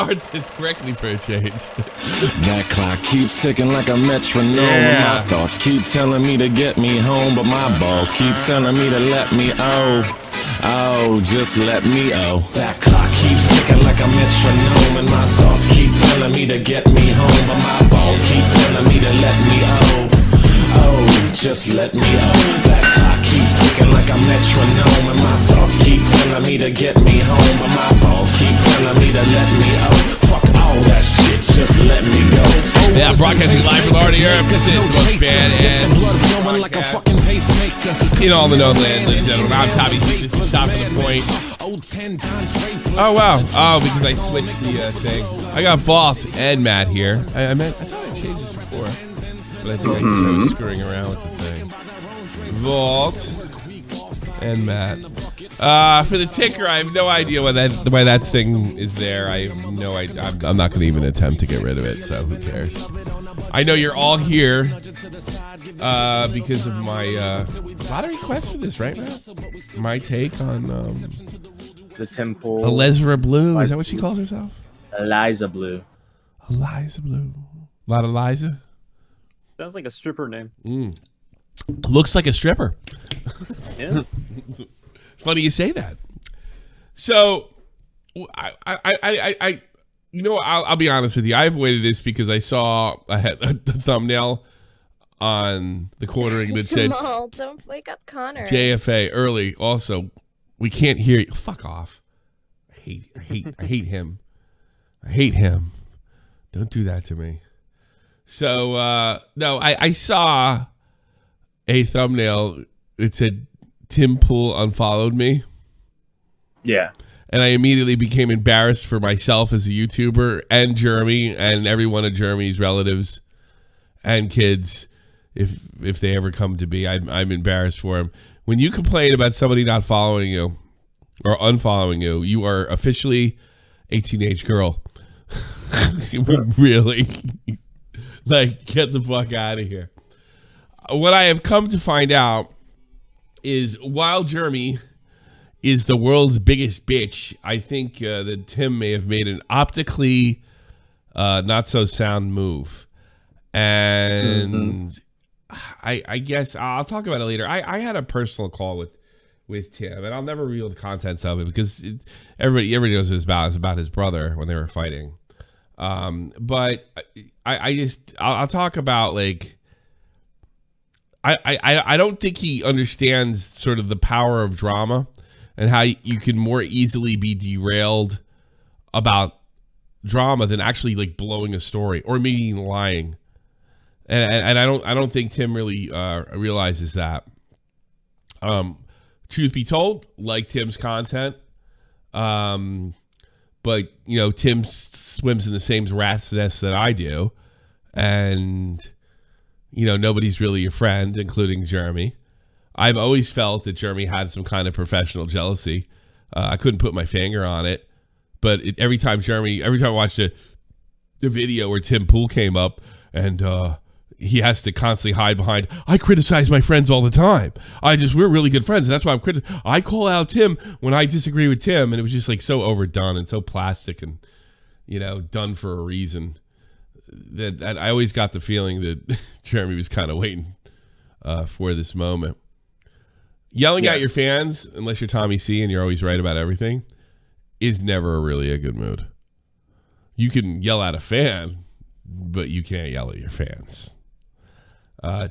Artist correctly purchased. That clock keeps ticking like a metronome. And my thoughts keep telling me to get me home, but my balls keep telling me to let me just let me That clock keeps ticking like a metronome, and my thoughts keep telling me to get me home, but my balls keep telling me to let me just let me That clock keeps ticking like a metronome, and my thoughts keep telling me to get me home, but my balls keep telling me to let me fuck all that shit, just let me go. Yeah, broadcasting live from Art of Europe. This is the most bad and in all the known land. I'm Tommy Z. This is Stop for the Point. Oh, wow. Oh, because I switched the thing. I got Vault and Matt here. I thought I changed this before, but I think I was screwing around with the thing. Vault and Matt. For the ticker, I have no idea why that thing is there. I have no idea. I'm not going to even attempt to get rid of it, so who cares? I know you're all here because of my a lot of requests for this, right, Matt? My take on the temple. Eliza Bleu. Is that what she calls herself? Eliza Bleu. Eliza Bleu. A lot of Eliza. Sounds like a stripper name. Looks like a stripper. Yeah. Funny you say that. So, I I'll be honest with you. I avoided this because I saw I had a thumbnail on theQuartering that said, Jamal, don't wake up Connor. JFA early. Also, we can't hear you. Fuck off. I hate him. I hate him. Don't do that to me. So, no, I saw a thumbnail. It said, Tim Pool unfollowed me. Yeah. And I immediately became embarrassed for myself as a YouTuber and Jeremy and every one of Jeremy's relatives and kids. If they ever come to be, I'm embarrassed for him. When you complain about somebody not following you or unfollowing you, you are officially a teenage girl. Really. Like, get the fuck out of here. What I have come to find out is while Jeremy is the world's biggest bitch, I think that Tim may have made an optically not so sound move. And I guess I'll talk about it later. I had a personal call with Tim, and I'll never reveal the contents of it because everybody knows what it was about. It's about his brother when they were fighting. But I'll talk about, like, I don't think he understands sort of the power of drama and how you can more easily be derailed about drama than actually, like, blowing a story or maybe lying. And I don't think Tim really realizes that. Truth be told, like Tim's content, but Tim swims in the same rat's nest that I do, and nobody's really your friend, including Jeremy. I've always felt that Jeremy had some kind of professional jealousy. I couldn't put my finger on it, but every time I watched the video where Tim Pool came up and he has to constantly hide behind, I criticize my friends all the time. We're really good friends, and that's why I call out Tim when I disagree with Tim, and it was just like so overdone and so plastic and done for a reason. That I always got the feeling that Jeremy was kind of waiting for this moment. Yelling at your fans, unless you're Tommy C and you're always right about everything, is never really a good mood. You can yell at a fan, but you can't yell at your fans.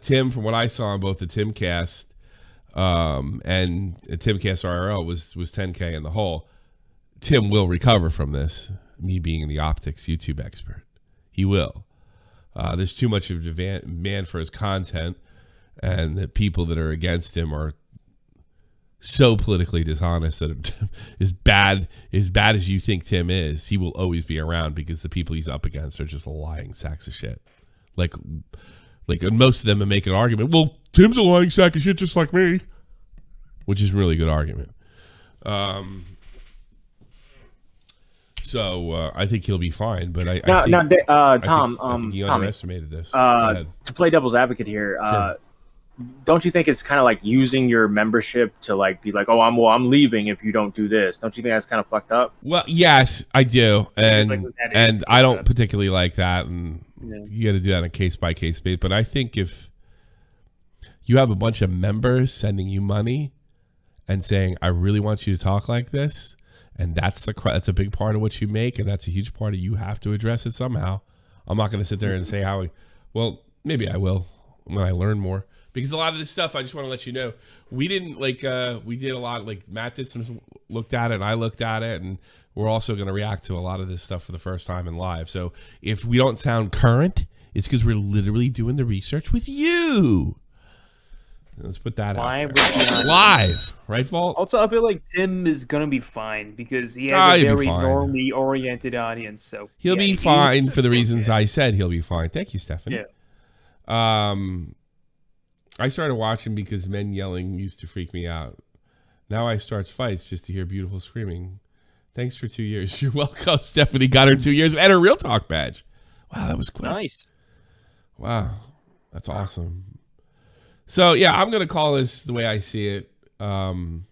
Tim, from what I saw on both the Timcast and Timcast RRL, was 10K in the hole. Tim will recover from this, me being the optics YouTube expert. He will. There's too much of demand for his content, and the people that are against him are so politically dishonest that as bad as you think Tim is, he will always be around because the people he's up against are just lying sacks of shit. Like and most of them make an argument, well, Tim's a lying sack of shit just like me, which is a really good argument. So I think he'll be fine, but Tom, I think you underestimated this. To play devil's advocate here, sure. don't you think it's kind of like using your membership to like be like, oh, I'm leaving if you don't do this? Don't you think that's kind of fucked up? Well, yes, I do, and Like with that and age, I don't but- particularly like that, and Yeah. you got to do that on a case by case basis. But I think if you have a bunch of members sending you money and saying, "I really want you to talk like this," and that's a big part of what you make, and that's a huge part of you have to address it somehow. I'm not going to sit there and say how. Well, maybe I will when I learn more. Because a lot of this stuff, I just want to let you know, we didn't we did a lot, like Matt did looked at it, and I looked at it, and we're also going to react to a lot of this stuff for the first time in live. So if we don't sound current, it's because we're literally doing the research with you. Let's put that Live out with there. the audience. Live, right, Vault? Also, I feel like Tim is gonna be fine because he Ah, has a he'll be very fine. normally oriented audience. So He'll yeah, be he's fine for the reasons okay. I said he'll be fine. Thank you, Stephanie. Yeah. I started watching because men yelling used to freak me out. Now I start fights just to hear beautiful screaming. Thanks for 2 years. You're welcome. Stephanie got her 2 years and her Real Talk badge. Wow, that was quick. Nice. Wow, that's awesome. So yeah, I'm gonna call this the way I see it. One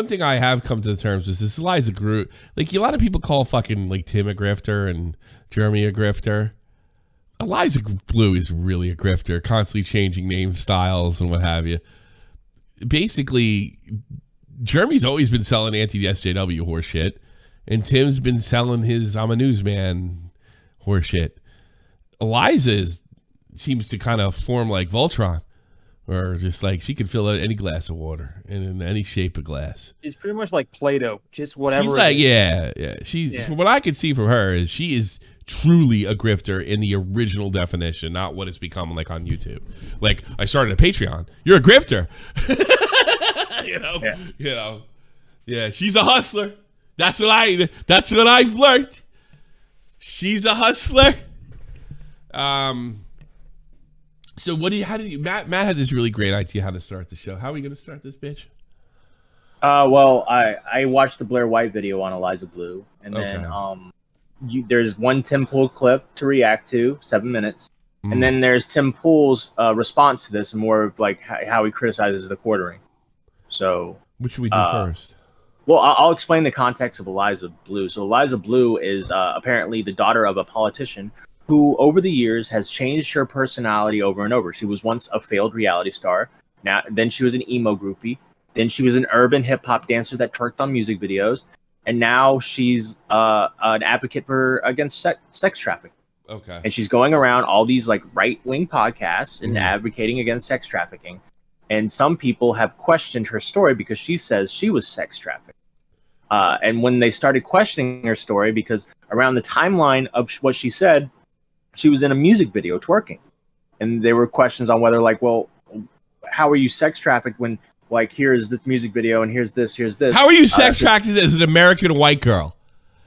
thing I have come to the terms is this Eliza Groot. Like a lot of people call fucking like Tim a grifter and Jeremy a grifter. Eliza Bleu is really a grifter, constantly changing name styles and what have you. Basically, Jeremy's always been selling anti-SJW horseshit, and Tim's been selling his I'm a newsman horseshit. Eliza seems to kind of form like Voltron, or just like she could fill out any glass of water in any shape of glass. It's pretty much like Play-Doh, just whatever. She's it like, is. yeah. She's from what I can see from her is she is truly a grifter in the original definition, not what it's become like on YouTube. Like I started a Patreon. You're a grifter. Yeah. She's a hustler. That's what I've learned. She's a hustler. So Matt had this really great idea how to start the show. How are we going to start this bitch? Well, I watched the Blair White video on Eliza Bleu, and then there's one Tim Pool clip to react to, 7 minutes, and then there's Tim Pool's response to this, and more of like how he criticizes theQuartering. So, which should we do first? Well, I'll explain the context of Eliza Bleu. So Eliza Bleu is apparently the daughter of a politician who, over the years, has changed her personality over and over. She was once a failed reality star. Then she was an emo groupie. Then she was an urban hip hop dancer that twerked on music videos. And now she's an advocate against sex trafficking. Okay. And she's going around all these like right-wing podcasts and advocating against sex trafficking. And some people have questioned her story because she says she was sex trafficked. And when they started questioning her story, because around the timeline of what she said, she was in a music video twerking. And there were questions on whether like, well, how are you sex trafficked when like here's this music video and here's this. How are you sex trafficked as an American white girl?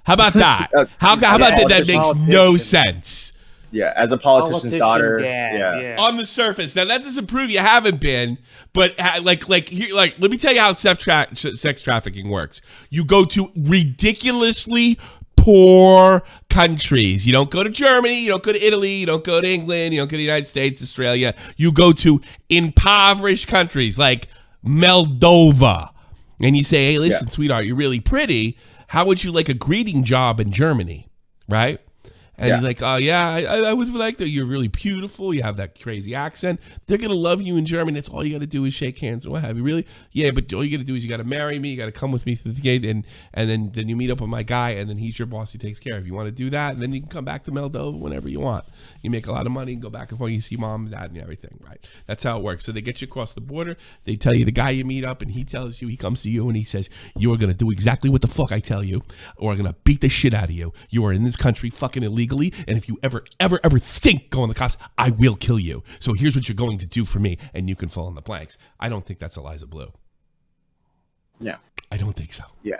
How about that? How about that? That makes no sense. Yeah, as a politician's daughter. Yeah. On the surface, now that doesn't prove you haven't been, but let me tell you how sex trafficking works. You go to ridiculously poor countries. You don't go to Germany, you don't go to Italy, you don't go to England, you don't go to the United States, Australia. You go to impoverished countries like Moldova, and you say, hey, listen, sweetheart, you're really pretty. How would you like a greeting job in Germany? Right? And he's like, oh, yeah, I would like that. You're really beautiful. You have that crazy accent. They're going to love you in Germany. That's all you got to do is shake hands and what have you. Really? Yeah, but all you got to do is you got to marry me. You got to come with me through the gate. And then you meet up with my guy, and then he's your boss. He takes care of you. You want to do that? And then you can come back to Moldova whenever you want. You make a lot of money and go back and forth. You see mom and dad and everything, right? That's how it works. So they get you across the border. They tell you the guy you meet up, and he tells you, he comes to you, and he says, you are going to do exactly what the fuck I tell you, or I'm going to beat the shit out of you. You are in this country fucking illegally, and if you ever think going to the cops, I will kill you. So here's what you're going to do for me, and you can fill in the blanks. I don't think that's Eliza Bleu. Yeah. I don't think so. Yeah.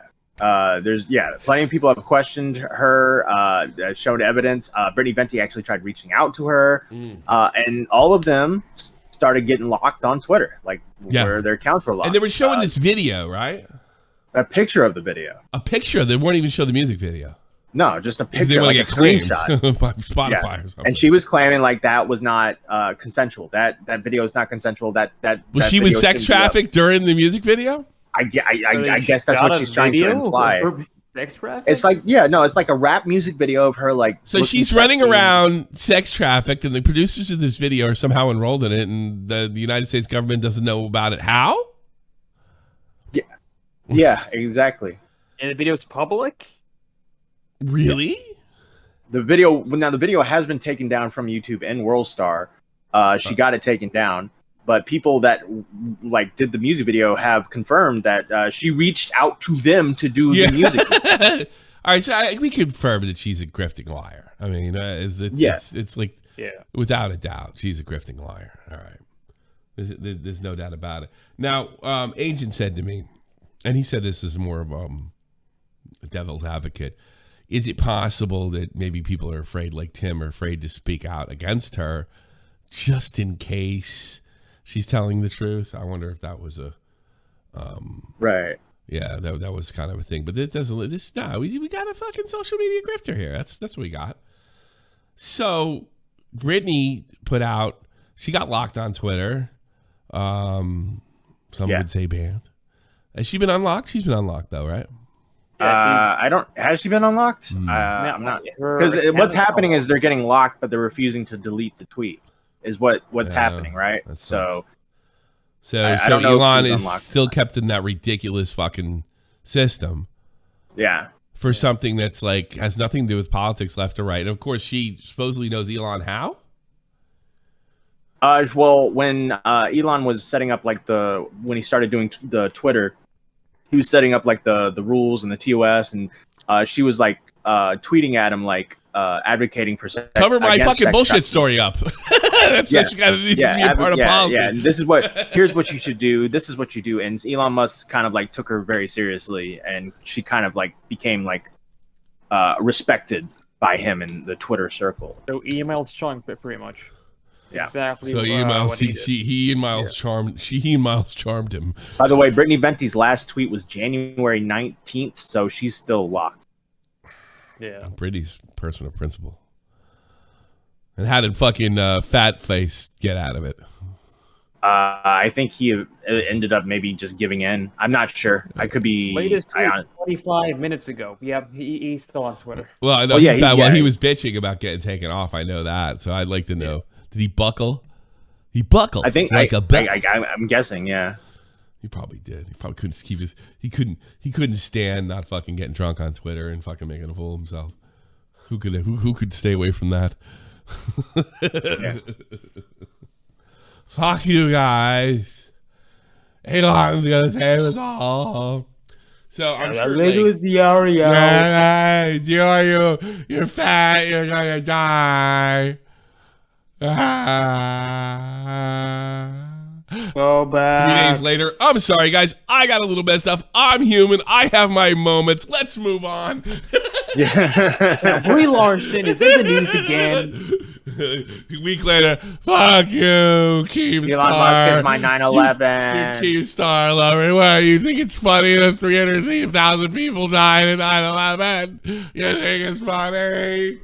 There's plenty of people have questioned her, showed evidence. Brittany Venti actually tried reaching out to her, and all of them started getting locked on Twitter, where their accounts were locked. And they were showing this video, right? A picture of the video. A picture. They weren't even showing the music video. No, just a Because they picture, want like to a get claimed screenshot. by Spotify or something. And she was claiming like that was not consensual. That video is not consensual. That she was video sex shouldn't be up. trafficked during the music video? I guess that's what she's trying to imply. Sex traffic? It's like, it's like a rap music video of her like. So looking she's running sexy. around sex trafficked, and the producers of this video are somehow enrolled in it, and the United States government doesn't know about it. How? Yeah, exactly. And the video's public? Really? The video has been taken down from YouTube and WorldStar. She got it taken down, but people that like did the music video have confirmed that she reached out to them to do the music video. All right, so we confirm that she's a grifting liar. I mean, it's like, without a doubt, she's a grifting liar. All right, there's no doubt about it. Now, Agent said to me, and he said this is more of a devil's advocate. Is it possible that maybe people are afraid, like Tim, are afraid to speak out against her, just in case she's telling the truth? I wonder if that was a right. Yeah, that was kind of a thing. But we got a fucking social media grifter here. That's what we got. So Brittany put out, she got locked on Twitter. Some would say banned. Has she been unlocked? She's been unlocked though, right? Has she been unlocked? I'm not, because what's happening is they're getting locked, but they're refusing to delete the tweet. Is what's happening, right? So I don't know Elon if is she's unlocked still kept in that ridiculous fucking system. Yeah. For something that's like has nothing to do with politics, left or right. And of course, she supposedly knows Elon how. Well, when Elon was setting up when he started doing the Twitter, he was setting up like the rules and the TOS, and she was like tweeting at him like advocating for cover my fucking bullshit story up. That's such to be a part of policy. Yeah, and here's what you should do. This is what you do. And Elon Musk kind of like took her very seriously, and she kind of like became like respected by him in the Twitter circle. So emailed Sean pretty much. Yeah. Exactly. So he and Miles charmed him. By the way, Brittany Venti's last tweet was January 19th, so she's still locked. Yeah. Brittany's person of principle. And how did fucking fat face get out of it? I think he ended up maybe just giving in. I'm not sure. I could be. Latest tweet 25 minutes ago. Yeah, he's still on Twitter. Well, I know he was bitching about getting taken off. I know that. So I'd like to know. Yeah. Did he buckle? He buckled. I think I'm guessing. Yeah. He probably did. He probably couldn't keep his. He couldn't stand not fucking getting drunk on Twitter and fucking making a fool of himself. Who could stay away from that? Yeah. Fuck you guys. Elon's gonna save us all. So I'm sure you're fat, you're gonna die. Go back. 3 days later, I'm sorry guys, I got a little messed up. I'm human. I have my moments. Let's move on. Yeah. Brie Larson is in the news again. A week later, fuck you, Keemstar. Elon Musk is my 9/11. Keemstar lover. What, you think it's funny that 300,000 people died in 9/11? You think it's funny?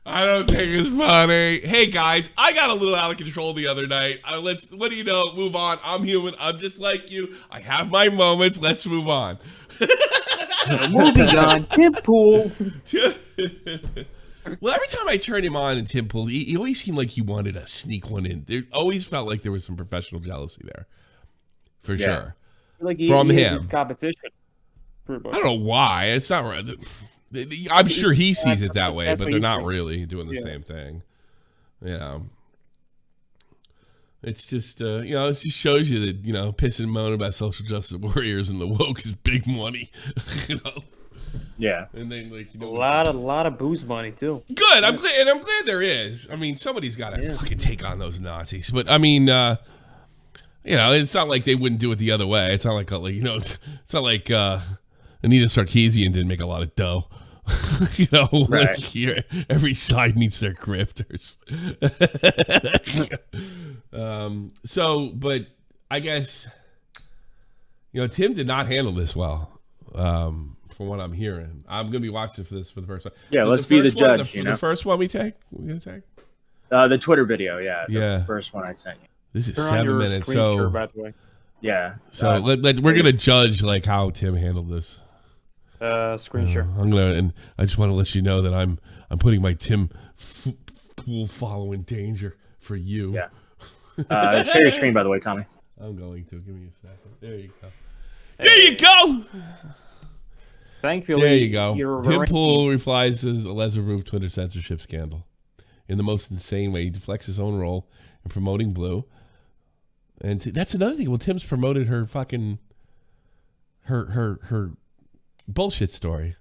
I don't think it's funny. Hey guys, I got a little out of control the other night. What do you know? Move on. I'm human. I'm just like you. I have my moments. Let's move on. Moving on. Tim Pool. Well, every time I turned him on in Tim Pool, he always seemed like he wanted to sneak one in. There always felt like there was some professional jealousy there, for sure. Like from he him, competition. I don't know why. It's not right. I'm sure he sees it that way, but they're not really doing the same thing. Yeah. It's just, it just shows you that, piss and moan about social justice warriors and the woke is big money. Yeah. And then, a lot of booze money, too. Good. I'm glad there is. I mean, somebody's got to fucking take on those Nazis. But, I mean, it's not like they wouldn't do it the other way. It's not like, it's not like Anita Sarkeesian didn't make a lot of dough. Right. Here, every side needs their grifters. But I guess, Tim did not handle this well. from what I'm hearing. I'm gonna be watching for this for the first one. Yeah, So let's be the first one, judge. the first one we're gonna take. The Twitter video, the Yeah. first one I sent you. This is Turn on 7 your minutes. screen share, So by the way. Yeah. we're gonna judge like how Tim handled this. Screen share. And I just want to let you know that I'm putting my Tim pool follow in danger for you. Yeah. Share your screen, by the way, Tommy. I'm going to. Give me a second. There you go. There you go. Thankfully, There you go. you're Tim very- Pool replies to Eliza Roof Twitter censorship scandal in the most insane way. He deflects his own role in promoting Bleu. And that's another thing. Well, Tim's promoted her fucking her bullshit story.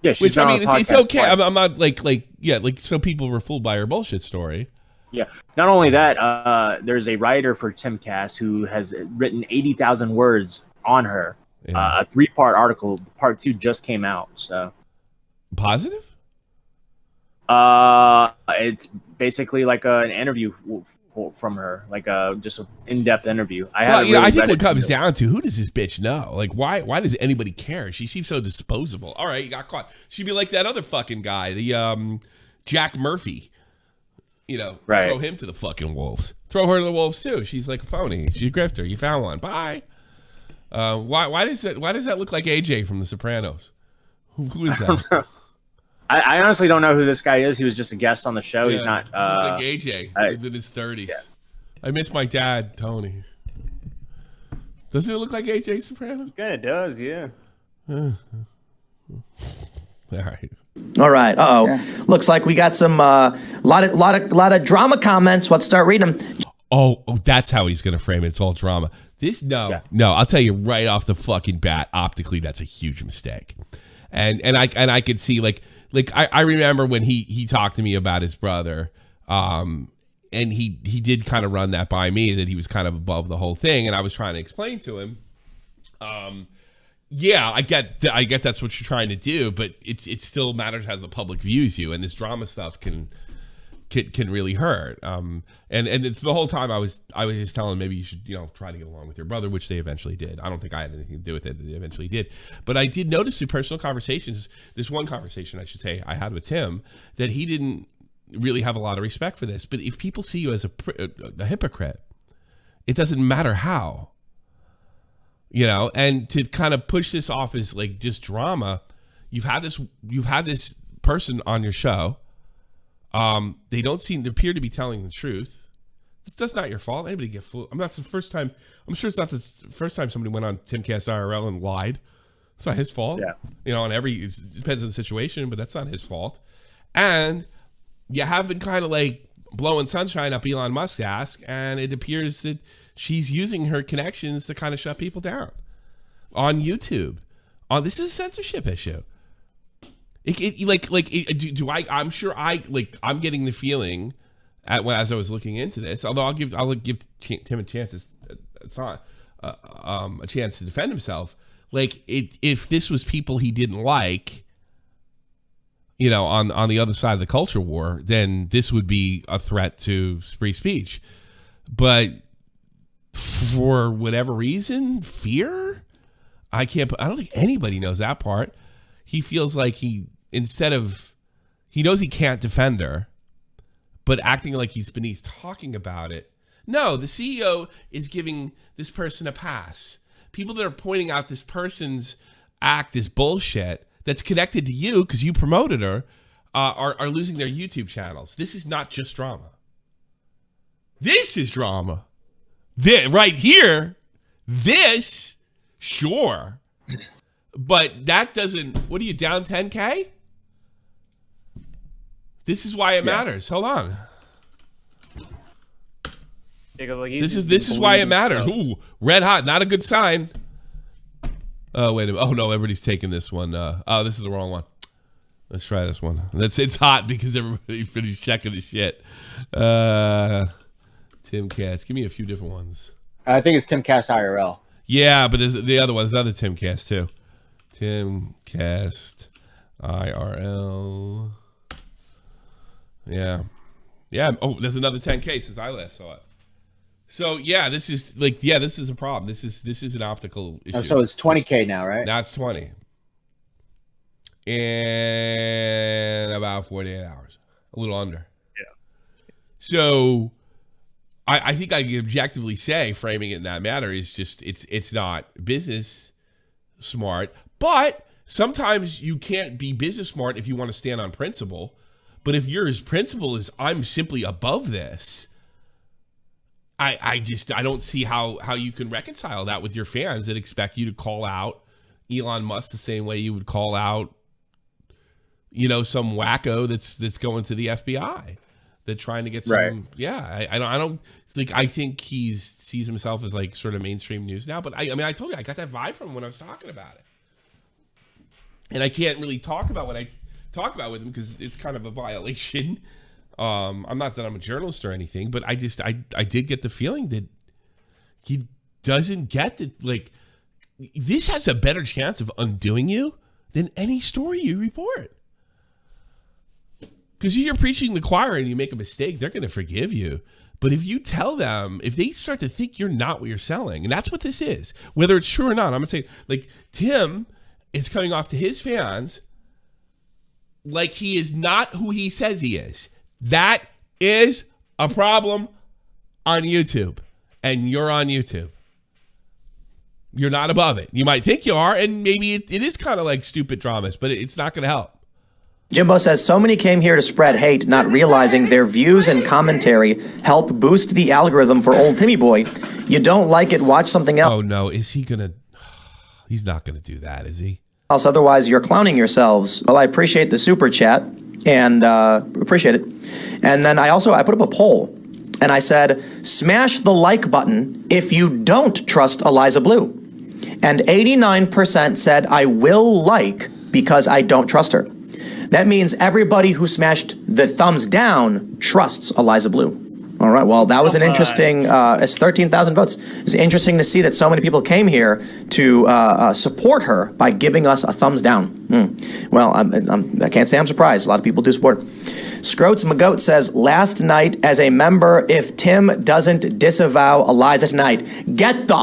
Yeah, she's Which been I on mean, the it's podcast okay. twice. I'm not like some people were fooled by her bullshit story. Yeah. Not only that, there's a writer for Timcast who has written 80,000 words on her. Yeah. A 3-part article. Part 2 just came out. So Positive? it's basically like an interview from her, like just an in-depth interview. I think what comes down to, who does this bitch know? Like, why does anybody care? She seems so disposable. All right, you got caught. She'd be like that other fucking guy, the Jack Murphy. You know, Right. Throw him to the fucking wolves. Throw her to the wolves too. She's like a phony. She's a grifter. You found one. Bye. Why does that look like AJ from The Sopranos? Who is that? I honestly don't know who this guy is. He was just a guest on the show. He's not. He's like AJ in his 30s. Yeah. I miss my dad, Tony. Doesn't it look like AJ Soprano? Yeah, it does. Yeah. All right. All right. Looks like we got some lot of drama comments. Let's start reading them. Oh, that's how he's gonna frame it. It's all drama. No. I'll tell you right off the fucking bat. Optically, that's a huge mistake. And I could see like I remember when he talked to me about his brother, and he did kind of run that by me, that he was kind of above the whole thing, and I was trying to explain to him. Yeah, I get that's what you're trying to do, but it still matters how the public views you, and this drama stuff can really hurt. And the whole time I was just telling him maybe you should try to get along with your brother, which they eventually did. I don't think I had anything to do with it. They eventually did, but I did notice through personal conversations, this one conversation I should say I had with Tim, that he didn't really have a lot of respect for this. But if people see you as a hypocrite, it doesn't matter how. And to kind of push this off as like just drama, you've had this person on your show. They don't appear to be telling the truth. That's not your fault. Anybody get fooled? I'm sure it's not the first time somebody went on Timcast IRL and lied. It's not his fault. Yeah. It depends on the situation, but that's not his fault. And you have been kind of like blowing sunshine up Elon Musk's ass, and it appears that she's using her connections to kind of shut people down on YouTube. This is a censorship issue. I'm getting the feeling as I was looking into this, although I'll give Tim a chance. It's not a chance to defend himself. Like if this was people he didn't like, on the other side of the culture war, then this would be a threat to free speech. But for whatever reason, fear, I don't think anybody knows that part. He feels like he knows he can't defend her, but acting like he's beneath talking about it. No, the CEO is giving this person a pass. People that are pointing out this person's act is bullshit that's connected to you because you promoted her are losing their YouTube channels. This is not just drama. This is drama. Right here, this, sure. But that doesn't, what are you, down 10K? This is why it matters. Hold on. This is why it matters. Ooh, red hot, not a good sign. Oh, wait a minute. Oh, no, everybody's taking this one. This is the wrong one. Let's try this one. It's hot because everybody's checking the shit. Timcast. Give me a few different ones. I think it's Timcast IRL. Yeah, but there's the other one. There's other Timcast too. Timcast IRL. Yeah. Oh, there's another 10K since I last saw it. So yeah, this is a problem. This is an optical issue. So it's 20K now, right? Now it's 20. in about 48 hours, a little under. Yeah. So I think I can objectively say framing it in that manner is just it's not business smart, but sometimes you can't be business smart if you want to stand on principle. But if your principle is I'm simply above this, I don't see how you can reconcile that with your fans that expect you to call out Elon Musk the same way you would call out, some wacko that's going to the FBI. That trying to get some, right. Yeah. I don't. It's like I think he sees himself as like sort of mainstream news now. But I told you I got that vibe from him when I was talking about it, and I can't really talk about what I talk about with him because it's kind of a violation. I'm not that I'm a journalist or anything, but I did get the feeling that he doesn't get that. Like this has a better chance of undoing you than any story you report. Because you're preaching the choir and you make a mistake, they're going to forgive you. But if you tell them, if they start to think you're not what you're selling, and that's what this is, whether it's true or not, I'm going to say, like, Tim is coming off to his fans like he is not who he says he is. That is a problem on YouTube. And you're on YouTube. You're not above it. You might think you are, and maybe it is kind of like stupid dramas, but it's not going to help. Jimbo says, so many came here to spread hate, not realizing their views and commentary help boost the algorithm for old Timmy Boy. You don't like it, watch something else. Oh, no. Is he going to? He's not going to do that, is he? Otherwise, you're clowning yourselves. Well, I appreciate the super chat and appreciate it. And then I put up a poll and I said, smash the like button if you don't trust Eliza Bleu. And 89% said, I will like because I don't trust her. That means everybody who smashed the thumbs down trusts Eliza Bleu. All right, well, that was an interesting, it's 13,000 votes. It's interesting to see that so many people came here to support her by giving us a thumbs down. Well, I can't say I'm surprised. A lot of people do support her. Scroats McGoat says, last night as a member, if Tim doesn't disavow Eliza tonight, get the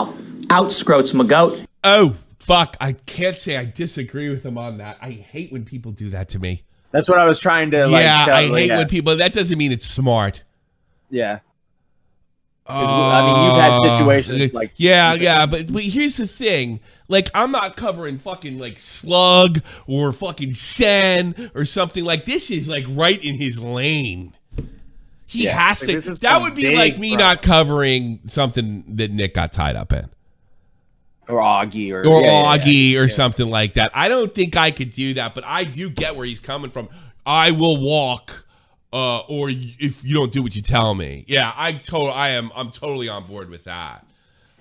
out, Scroats McGoat. Oh, fuck. I can't say I disagree with him on that. I hate when people do that to me. That's what I was trying to I hate when people, that doesn't mean it's smart. Yeah. I mean, you've had situations like... Yeah, but here's the thing. Like, I'm not covering fucking, like, Slug or fucking Sen or something. Like, this is, like, right in his lane. He has to... That would be like me not covering something that Nick got tied up in. Or Augie. Or Augie or something like that. I don't think I could do that, but I do get where he's coming from. I will walk... or if you don't do what you tell me. Yeah, I'm totally on board with that.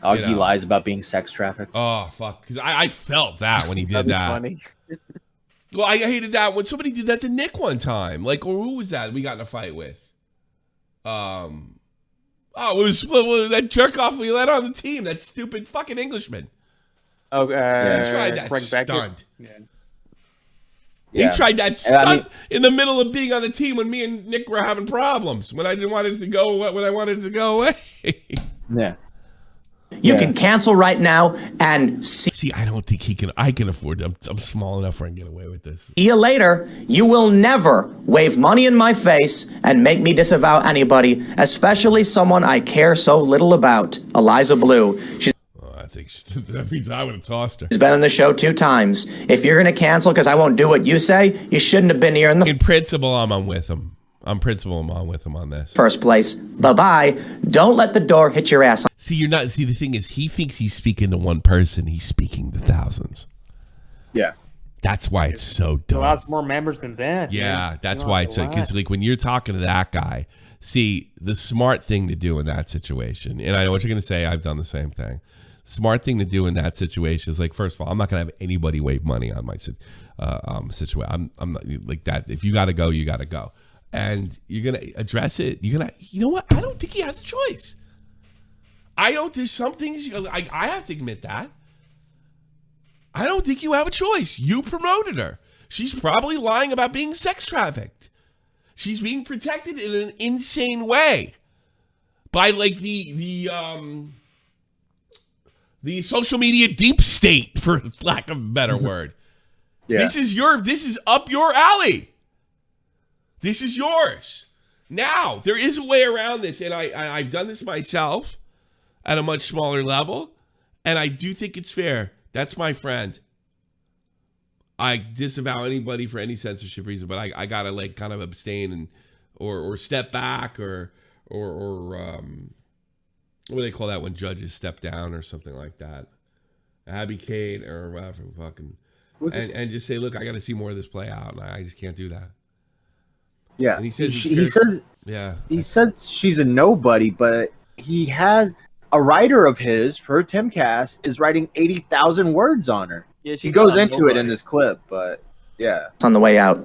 Augie lies about being sex trafficked. Oh, fuck. Because I felt that when he did that. Funny. Well, I hated that when somebody did that to Nick one time. Like, or who was that we got in a fight with? It was that jerk off we let on the team. That stupid fucking Englishman. Oh, he tried that stunt. Yeah. He tried that stunt in the middle of being on the team when me and Nick were having problems. When I didn't want it to go, when I wanted it to go away. Yeah. You can cancel right now and see. I don't think he can. I can afford it. I'm small enough where I can get away with this. See you later. You will never wave money in my face and make me disavow anybody, especially someone I care so little about, Eliza Bleu. I think that means I would have tossed her. She's been on the show 2 times. If you're going to cancel because I won't do what you say, you shouldn't have been here in principle, I'm with him. I'm with him on this. First place. Bye-bye. Don't let the door hit your ass. See, the thing is, he thinks he's speaking to one person. He's speaking to thousands. Yeah. That's why it's so dumb. Lots more members than that. Yeah, man. that's why it's because like when you're talking to that guy, see, the smart thing to do in that situation, and I know what you're going to say, I've done the same thing. Smart thing to do in that situation is like, first of all, I'm not going to have anybody wave money on my situation. I'm not like that. If you got to go, you got to go. And you're going to address it. You know what? I don't think he has a choice. There's some things, I have to admit that. I don't think you have a choice. You promoted her. She's probably lying about being sex trafficked. She's being protected in an insane way by like the social media deep state, for lack of a better word. Yeah. This is up your alley. This is yours. Now, there is a way around this, and I've done this myself at a much smaller level, and I do think it's fair. That's my friend. I disavow anybody for any censorship reason, but I gotta like kind of abstain and or step back or what do they call that when judges step down or something like that? Abdicate or whatever fucking and just say, look, I gotta see more of this play out, and I just can't do that. Yeah, and he says he says she's a nobody, but he has a writer of his, per Timcast, is writing 80,000 words on her. Yeah, he goes into it in this clip, but yeah, it's on the way out.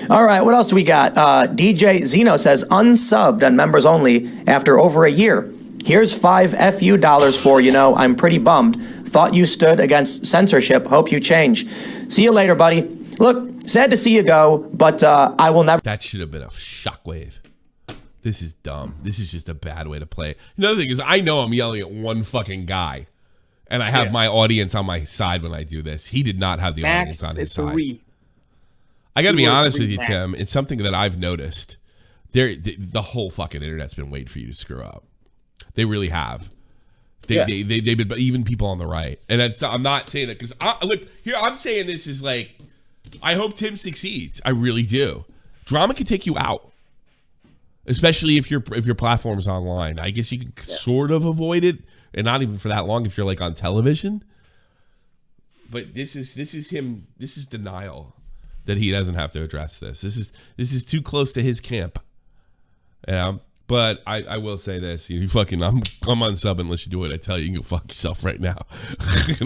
All right, what else do we got? DJ Zeno says unsubbed on members only after over a year. Here's $5 FU for I'm pretty bummed. Thought you stood against censorship. Hope you change. See you later, buddy. Look, sad to see you go, but I will never. That should have been a shockwave. This is dumb. This is just a bad way to play it. Another thing is, I know I'm yelling at one fucking guy, and I have my audience on my side when I do this. He did not have the audience on his side. I got to be honest with you, Tim. It's something that I've noticed. The whole fucking internet's been waiting for you to screw up. They really have. They've been, even people on the right. And I'm not saying it because look here. I'm saying this is like, I hope Tim succeeds. I really do. Drama can take you out, especially if your platform's online. I guess you can sort of avoid it, and not even for that long if you're like on television. But this is him. This is denial that he doesn't have to address this. This is too close to his camp. Yeah. But I will say this, I'm unsub unless you do what I tell you. You can go fuck yourself right now.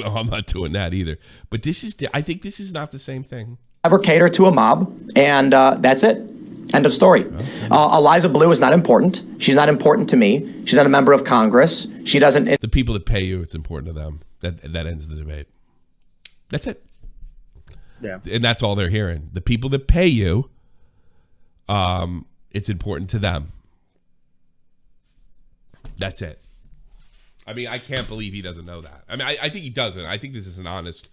I'm not doing that either. But I think this is not the same thing. Ever cater to a mob, and that's it. End of story. Okay. Eliza Bleu is not important. She's not important to me. She's not a member of Congress. She doesn't. The people that pay you, it's important to them. That ends the debate. That's it. Yeah. And that's all they're hearing. The people that pay you, it's important to them. That's it. I mean, I can't believe he doesn't know that. I mean, I think he doesn't. I think this is an honest.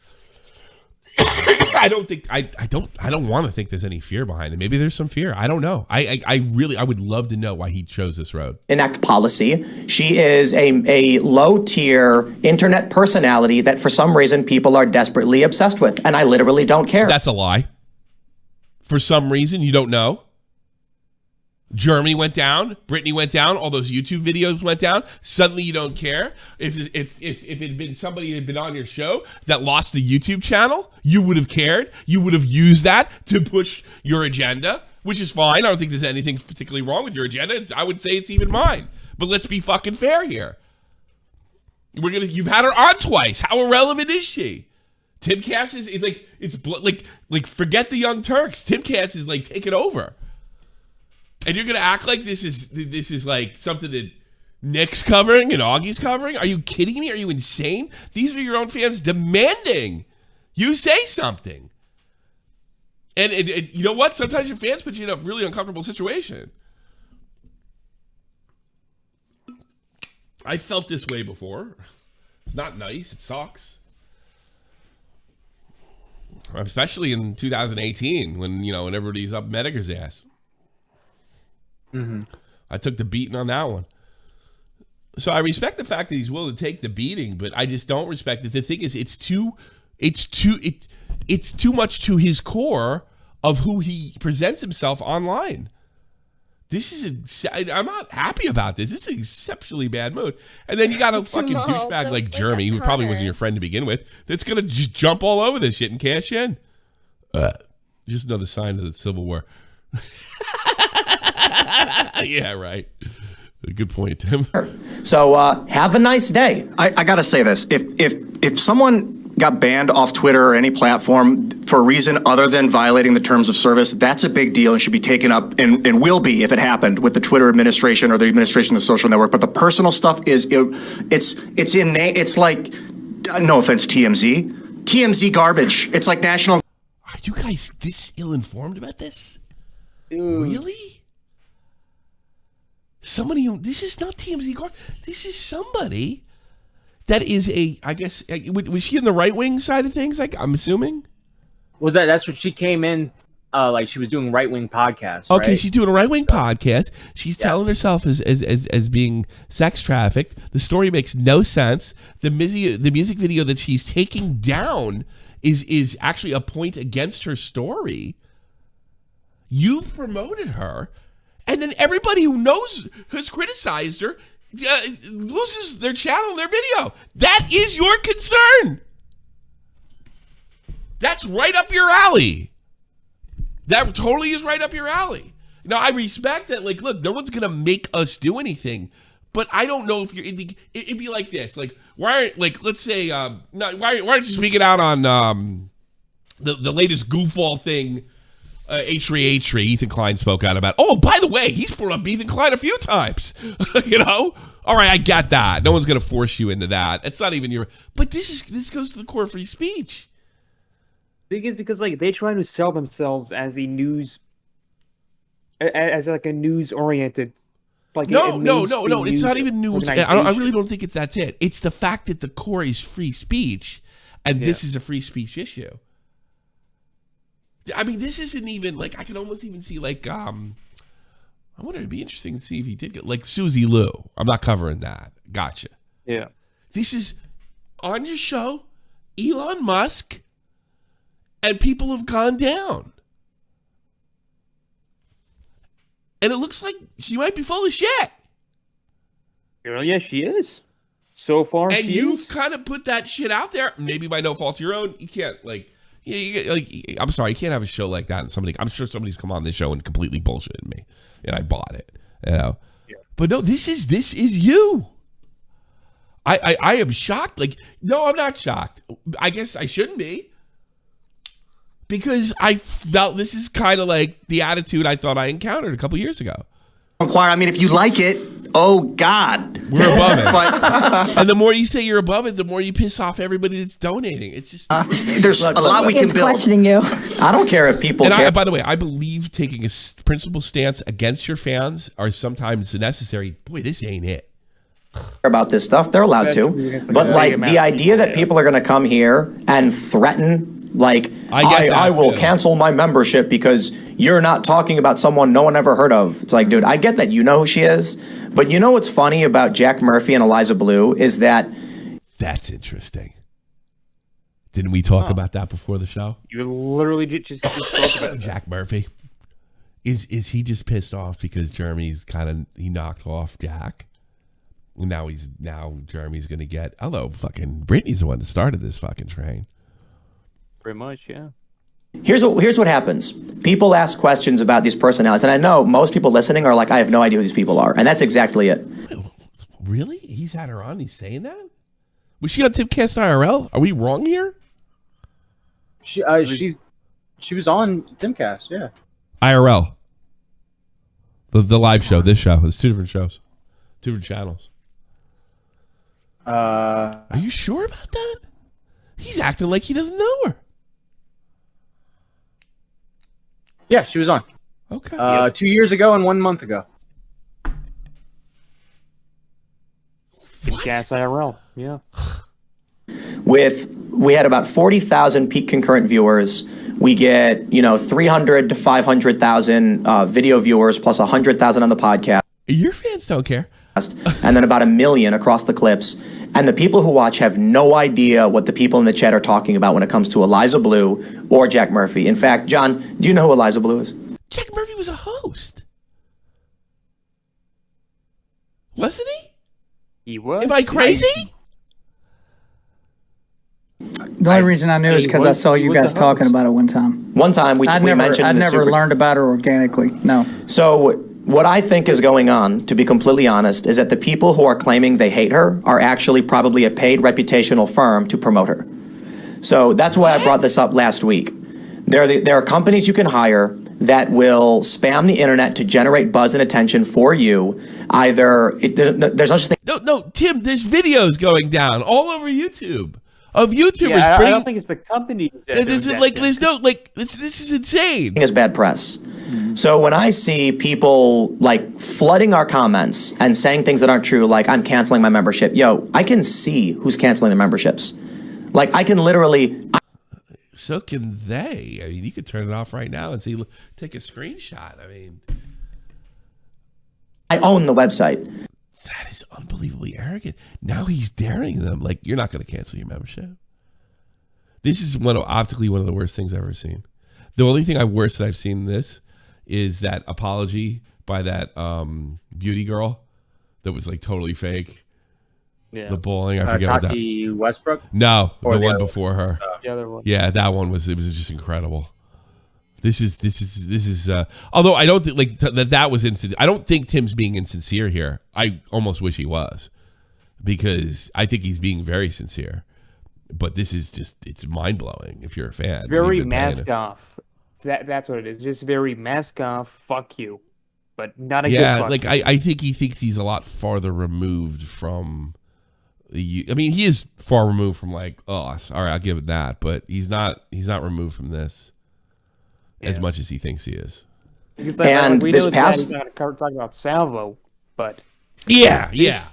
I don't want to think there's any fear behind it. Maybe there's some fear. I don't know. I would love to know why he chose this road. Enact policy. She is a low-tier internet personality that for some reason people are desperately obsessed with, and I literally don't care. That's a lie. For some reason, you don't know. Germany went down, Brittany went down, all those YouTube videos went down. Suddenly you don't care. If it had been somebody that had been on your show that lost a YouTube channel, you would have cared. You would have used that to push your agenda, which is fine. I don't think there's anything particularly wrong with your agenda. I would say it's even mine. But let's be fucking fair here. You've had her on twice. How irrelevant is she? Timcast is forget the Young Turks. Timcast is like taking over. And you're gonna act like this is like something that Nick's covering and Augie's covering? Are you kidding me? Are you insane? These are your own fans demanding you say something. And you know what? Sometimes your fans put you in a really uncomfortable situation. I felt this way before. It's not nice. It sucks. Especially in 2018 when everybody's up Medicker's ass. Mm-hmm. I took the beating on that one. So I respect the fact that he's willing to take the beating, but I just don't respect it. The thing is, it's too much to his core of who he presents himself online. I'm not happy about this. This is an exceptionally bad mood. And then you got a fucking douchebag like Jeremy, who probably wasn't your friend to begin with, that's going to just jump all over this shit and cash in. Just another sign of the Civil War. Yeah, right. Good point, Tim. So have a nice day. I gotta say this: if someone got banned off Twitter or any platform for a reason other than violating the terms of service, that's a big deal and should be taken up and will be if it happened with the Twitter administration or the administration of the social network. But the personal stuff it's like, no offense, TMZ garbage. It's like national. Are you guys this ill-informed about this? Dude. Really? Somebody who, this is not TMZ guard. This is somebody that is I guess, was she in the right-wing side of things? I'm assuming? Well, that's what she came in. Like she was doing right-wing podcasts. Okay, right? she's doing a right-wing podcast. She's telling herself as being sex trafficked. The story makes no sense. The music video that she's taking down is actually a point against her story. You've promoted her, and then everybody who has criticized her loses their channel and their video. That is your concern. That's right up your alley. That totally is right up your alley. Now, I respect that. Like, look, no one's going to make us do anything. But I don't know if you're... It'd be like this. Like, let's say... why aren't you speaking out on the latest goofball thing H3H3 Ethan Klein spoke out about? Oh, by the way, he's brought up Ethan Klein a few times. You know? All right, I got that. No one's going to force you into that. It's not even your... But this goes to the core of free speech. Thing is, because like they try to sell themselves as a news, as like a news oriented. Like no. It's not even news. I really don't think that's it. It's the fact that the core is free speech, and this is a free speech issue. I mean, this isn't even like I can almost even see like I wonder, it'd be interesting to see if he did get like Susie Liu. I'm not covering that. Gotcha. Yeah. This is on your show, Elon Musk. And people have gone down. And it looks like she might be full of shit. Yeah, she is. So far, and you've kind of put that shit out there, maybe by no fault of your own. You can't, like, I'm sorry, you can't have a show like that. And I'm sure somebody's come on this show and completely bullshitted me. And I bought it, you know. Yeah. But no, this is you. I am shocked. Like, no, I'm not shocked. I guess I shouldn't be. Because I felt this is kind of like the attitude I thought I encountered a couple years ago. Choir, I mean, if you like it, oh God, we're above it. And the more you say you're above it, the more you piss off everybody that's donating. It's just there's a lot we can build. Questioning you. I don't care if people. And by the way, I believe taking a principled stance against your fans are sometimes necessary. Boy, this ain't it. About this stuff, they're allowed to. But like the idea that people are going to come here and threaten. Like, I will cancel my membership because you're not talking about someone no one ever heard of. It's like, dude, I get that you know who she is. But you know what's funny about Jack Murphy and Eliza Bleu is that... That's interesting. Didn't we talk about that before the show? You literally just spoke about Jack Murphy. Is he just pissed off because Jeremy's he knocked off Jack? Now Jeremy's going to get... Although fucking Brittany's the one that started this fucking train. Pretty much, yeah. Here's what happens. People ask questions about these personalities, and I know most people listening are like, I have no idea who these people are, and that's exactly it. Really? He's had her on? He's saying that? Was she on Tipcast IRL? Are we wrong here? She was on Timcast, yeah. IRL. The live show, this show. It's two different shows. Two different channels. Are you sure about that? He's acting like he doesn't know her. Yeah, she was on. Okay. 2 years ago and 1 month ago. Gas IRL, yeah. We had about 40,000 peak concurrent viewers. We get 300 to 500,000 video viewers plus 100,000 on the podcast. Your fans don't care. And then about 1 million across the clips. And the people who watch have no idea what the people in the chat are talking about when it comes to Eliza Bleu or Jack Murphy. In fact, John, do you know who Eliza Bleu is? Jack Murphy was a host. Wasn't he? He was. Am I crazy? The only reason I knew is because I saw you guys talking about it one time. One time we mentioned. I never learned about her organically. No. So what I think is going on, to be completely honest, is that the people who are claiming they hate her are actually probably a paid reputational firm to promote her. So that's why I brought this up last week. There are companies you can hire that will spam the internet to generate buzz and attention for you. There's no such thing. No, Tim. There's videos going down all over YouTube of YouTubers. Yeah, I don't think it's the company. This is insane. It's bad press. So when I see people like flooding our comments and saying things that aren't true, like I'm canceling my membership, I can see who's canceling their memberships. Like I can literally. so can they. I mean, you could turn it off right now and see, take a screenshot. I mean, I own the website. that is unbelievably arrogant. Now he's daring them. Like, you're not going to cancel your membership. This is optically one of the worst things I've ever seen. The only thing worse that I've seen in this is that apology by that beauty girl that was like totally fake. Yeah. The bullying, I forget what that. Tati Westbrook? No, the one before her. The other one. Yeah, that one was just incredible. This is although I don't think that was insincere. I don't think Tim's being insincere here. I almost wish he was, because I think he's being very sincere. But this is it's mind blowing if you're a fan. It's very mask off. That's what it is. Just very mask off. Fuck you, but not a good fuck. Like I think he thinks he's a lot farther removed from. I mean, he is far removed from like us. All right, I'll give it that. But he's not removed from this as much as he thinks he is. Because and we this past, he's not talking about Salvo, but yeah. Yeah,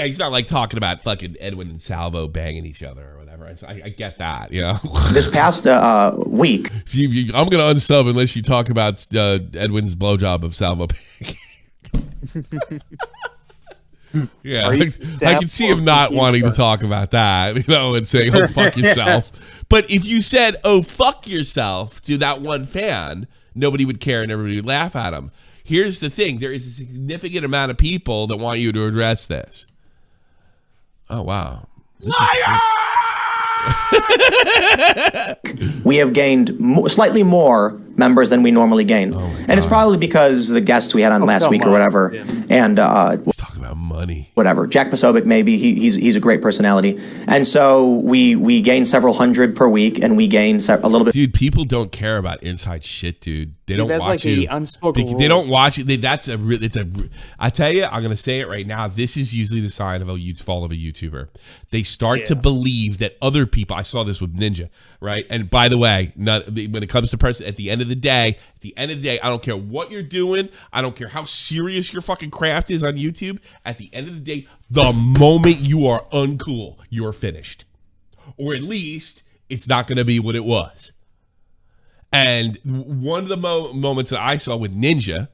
he's not like talking about fucking Edwin and Salvo banging each other or whatever. I get that, you know. This past week, I'm gonna unsub unless you talk about Edwin's blowjob of Salvo. Yeah, I can see him not wanting to talk about that, you know, and saying, "Oh, fuck yourself." But if you said, "Oh, fuck yourself" to that one fan, nobody would care and everybody would laugh at him. Here's the thing: there is a significant amount of people that want you to address this. Oh, wow. Liar! We have gained slightly more members than we normally gain. And it's probably because the guests we had on last week or whatever. Yeah. And let's talk about money. Whatever. Jack Posobiec, maybe. He's a great personality. And so we gain several hundred per week, and we gain a little bit. Dude, people don't care about inside shit, dude. They don't watch like you. They don't watch it. I tell you, I'm going to say it right now. This is usually the sign of a fall of a YouTuber. They start to believe that other people, I saw this with Ninja, right? And by the way, when it comes to person, at the end of the day, I don't care what you're doing. I don't care how serious your fucking craft is on YouTube. At the end of the day, the moment you are uncool, you're finished. Or at least it's not going to be what it was. And one of the moments that I saw with Ninja,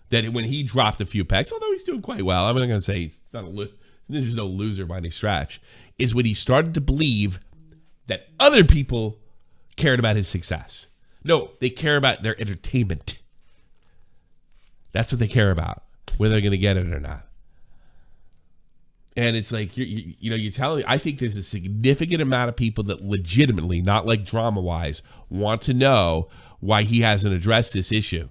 that when he dropped a few packs, although he's doing quite well, I'm not going to say Ninja's no loser by any stretch, is when he started to believe that other people cared about his success. No, they care about their entertainment. That's what they care about, whether they're going to get it or not. And it's like, you're telling me, I think there's a significant amount of people that legitimately, not like drama-wise, want to know why he hasn't addressed this issue.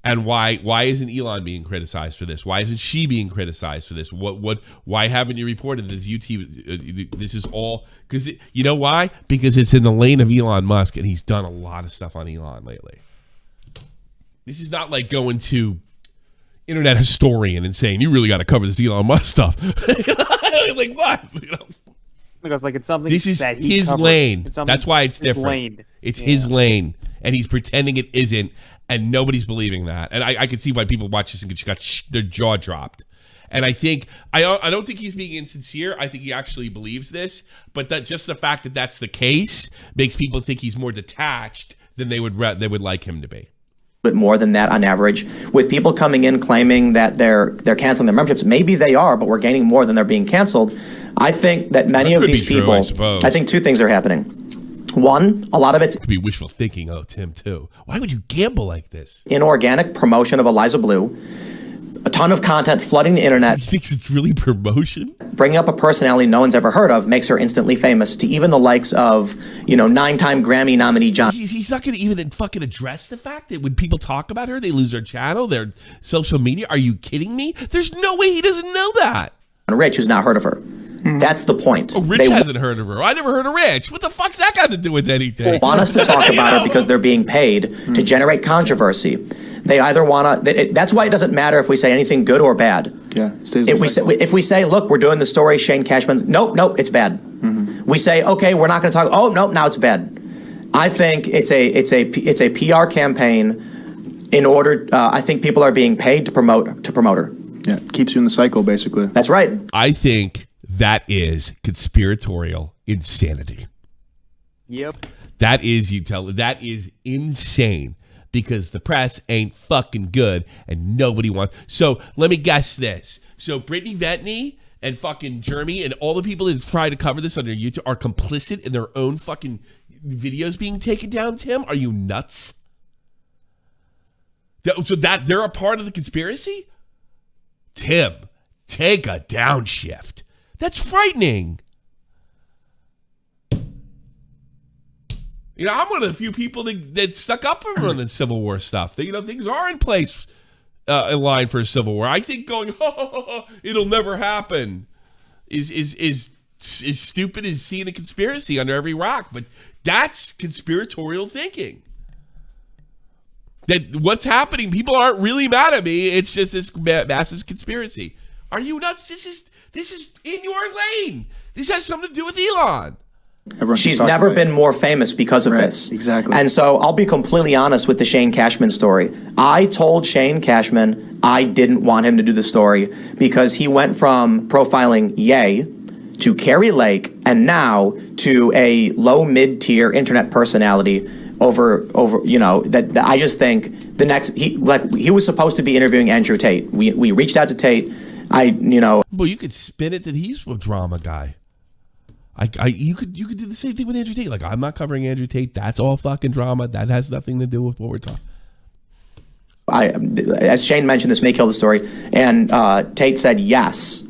And why isn't Elon being criticized for this? Why isn't she being criticized for this? Why haven't you reported this? YouTube, this is all, because you know why? Because it's in the lane of Elon Musk, and he's done a lot of stuff on Elon lately. This is not like going to internet historian and saying, you really got to cover this Elon Musk stuff. Like what? You know? Because like it's something. This is his lane. That's why it's different. It's his lane, and he's pretending it isn't, and nobody's believing that. And I can see why people watch this and just got their jaw dropped. And I don't think he's being insincere. I think he actually believes this. But that just the fact that that's the case makes people think he's more detached than they would like him to be. Bit more than that on average, with people coming in claiming that they're canceling their memberships. Maybe they are, but we're gaining more than they're being canceled. I think that many of these people, I think two things are happening. One, a lot of it's could be wishful thinking. Oh, Tim, too. Why would you gamble like this? Inorganic promotion of Eliza Bleu. A ton of content flooding the internet. He thinks it's really promotion? Bringing up a personality no one's ever heard of makes her instantly famous to even the likes of, 9-time Grammy nominee John. He's not going to even fucking address the fact that when people talk about her, they lose their channel, their social media. Are you kidding me? There's no way he doesn't know that. Rich, who's not heard of her. That's the point. Oh, Rich hasn't heard of her. I never heard of Rich. What the fuck's that got to do with anything? They want us to talk about her because they're being paid to generate controversy. They either want to. That's why it doesn't matter if we say anything good or bad. Yeah. If we say, look, we're doing the story, Shane Cashman's. Nope, it's bad. Mm-hmm. We say, okay, we're not going to talk. Oh, nope, now it's bad. I think it's a PR campaign. In order, I think people are being paid to promote her. Yeah, it keeps you in the cycle, basically. That's right. I think that is conspiratorial insanity. Yep. That is that is insane because the press ain't fucking good and nobody wants. So let me guess this. So Brittany Ventney and fucking Jeremy and all the people that try to cover this on their YouTube are complicit in their own fucking videos being taken down, Tim? Are you nuts? So that they're a part of the conspiracy? Tim, take a downshift. That's frightening. You know, I'm one of the few people that stuck up for the Civil War stuff. You know, things are in place in line for a Civil War. I think going, it'll never happen is stupid as seeing a conspiracy under every rock. But that's conspiratorial thinking. That what's happening, people aren't really mad at me. It's just this massive conspiracy. Are you nuts? This is in your lane. This has something to do with Elon. She's never been more famous because of this. Exactly. And so I'll be completely honest with the Shane Cashman story. I told Shane Cashman I didn't want him to do the story because he went from profiling Ye to Carrie Lake and now to a low mid-tier internet personality over you know that I just think the next he was supposed to be interviewing Andrew Tate. We reached out to Tate. Well, you could spin it that he's a drama guy. You could do the same thing with Andrew Tate. Like, I'm not covering Andrew Tate. That's all fucking drama. That has nothing to do with what we're talking. As Shane mentioned, this may kill the story, and Tate said yes,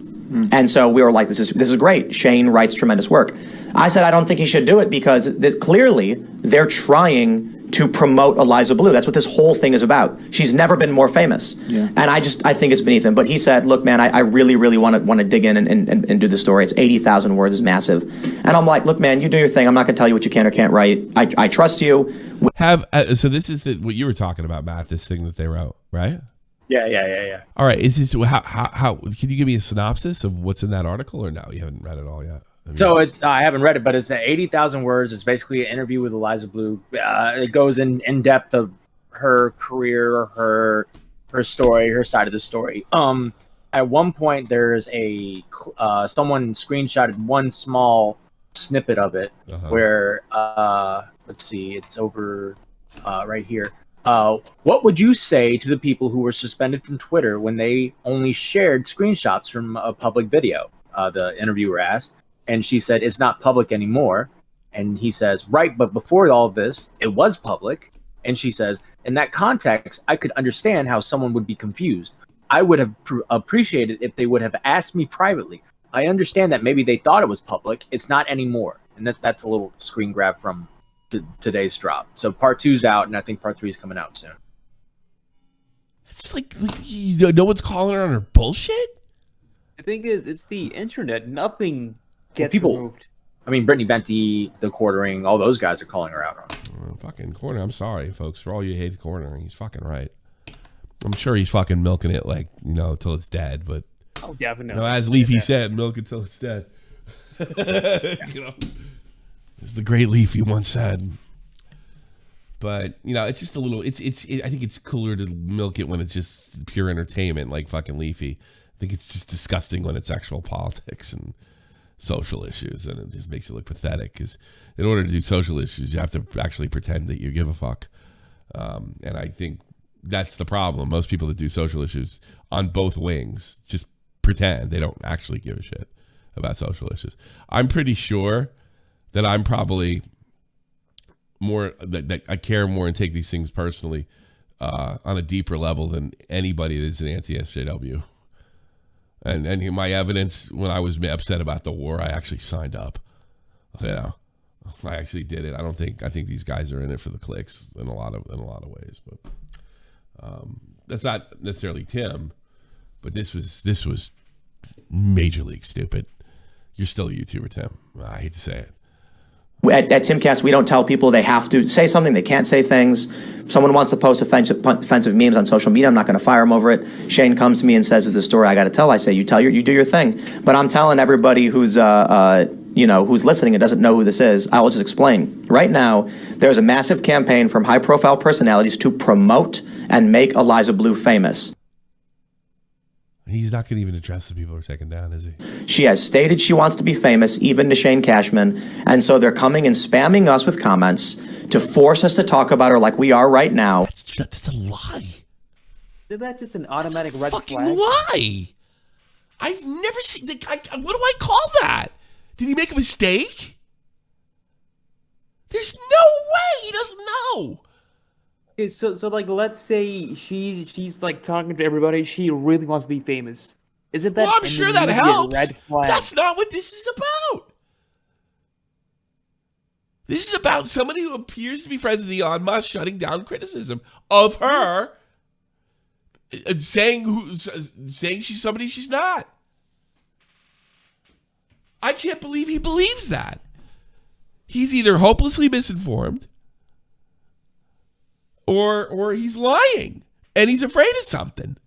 and so we were like, this is great. Shane writes tremendous work. I said I don't think he should do it because clearly they're trying to promote Eliza Bleu. That's what this whole thing is about. She's never been more famous. Yeah. And I think it's beneath him. But he said, look, man, I really, really want to dig in and do the story. It's 80,000 words, it's massive. And I'm like, look, man, you do your thing. I'm not going to tell you what you can or can't write. I trust you. So this is what you were talking about, Matt, this thing that they wrote, right? Yeah. All right. Is this how can you give me a synopsis of what's in that article or no? You haven't read it all yet. I haven't read it, but it's 80,000 words. It's basically an interview with Eliza Bleu. It goes in depth of her career, her story, her side of the story. At one point, there's someone screenshotted one small snippet of it where let's see, it's over right here. What would you say to the people who were suspended from Twitter when they only shared screenshots from a public video? The interviewer asked. And she said, it's not public anymore. And he says, right, but before all of this, it was public. And she says, in that context, I could understand how someone would be confused. I would have appreciated if they would have asked me privately. I understand that maybe they thought it was public. It's not anymore. And that's a little screen grab from today's drop. So part 2's out, and I think part 3 is coming out soon. It's like no one's calling her on her bullshit? The thing is, it's the internet. Nothing gets people removed. I mean, Brittany Ventney, theQuartering, all those guys are calling her out on it. Fucking Corner. I'm sorry, folks, for all you hate Cornering. He's fucking right. I'm sure he's fucking milking it till it's dead. But oh, definitely. As Leafy said, milk it till it's dead. It's the great Leafy once said. But it's just a little. I think it's cooler to milk it when it's just pure entertainment, like fucking Leafy. I think it's just disgusting when it's actual politics and social issues, and it just makes you look pathetic. Because in order to do social issues, you have to actually pretend that you give a fuck. And I think that's the problem. Most people that do social issues on both wings just pretend they don't actually give a shit about social issues. I'm pretty sure that I'm probably more that I care more and take these things personally on a deeper level than anybody that's an anti-SJW. And my evidence when I was upset about the war, I actually signed up. I actually did it. I think these guys are in it for the clicks in a lot of ways, but that's not necessarily Tim. But this was major league stupid. You're still a YouTuber, Tim. I hate to say it. At Timcast, we don't tell people they have to say something. They can't say things. If someone wants to post offensive memes on social media, I'm not going to fire them over it. Shane comes to me and says, "Is the story I got to tell?" I say, "You do your thing." But I'm telling everybody who's who's listening and doesn't know who this is. I will just explain. Right now, there's a massive campaign from high-profile personalities to promote and make Eliza Bleu famous. He's not going to even address the people who are taken down, is he? She has stated she wants to be famous, even to Shane Cashman, and so they're coming and spamming us with comments to force us to talk about her like we are right now. That's a lie. Is that just an automatic red Fucking flag? lie. I've never seen. What do I call that? Did he make a mistake? There's no way he doesn't know. Okay, so like, let's say she's like talking to everybody. She really wants to be famous. Isn't that? Well, I'm sure that helps. Red flag? That's not what this is about. This is about somebody who appears to be friends with Elon Musk shutting down criticism of her, and saying she's somebody she's not. I can't believe he believes that. He's either hopelessly misinformed, or he's lying, and he's afraid of something.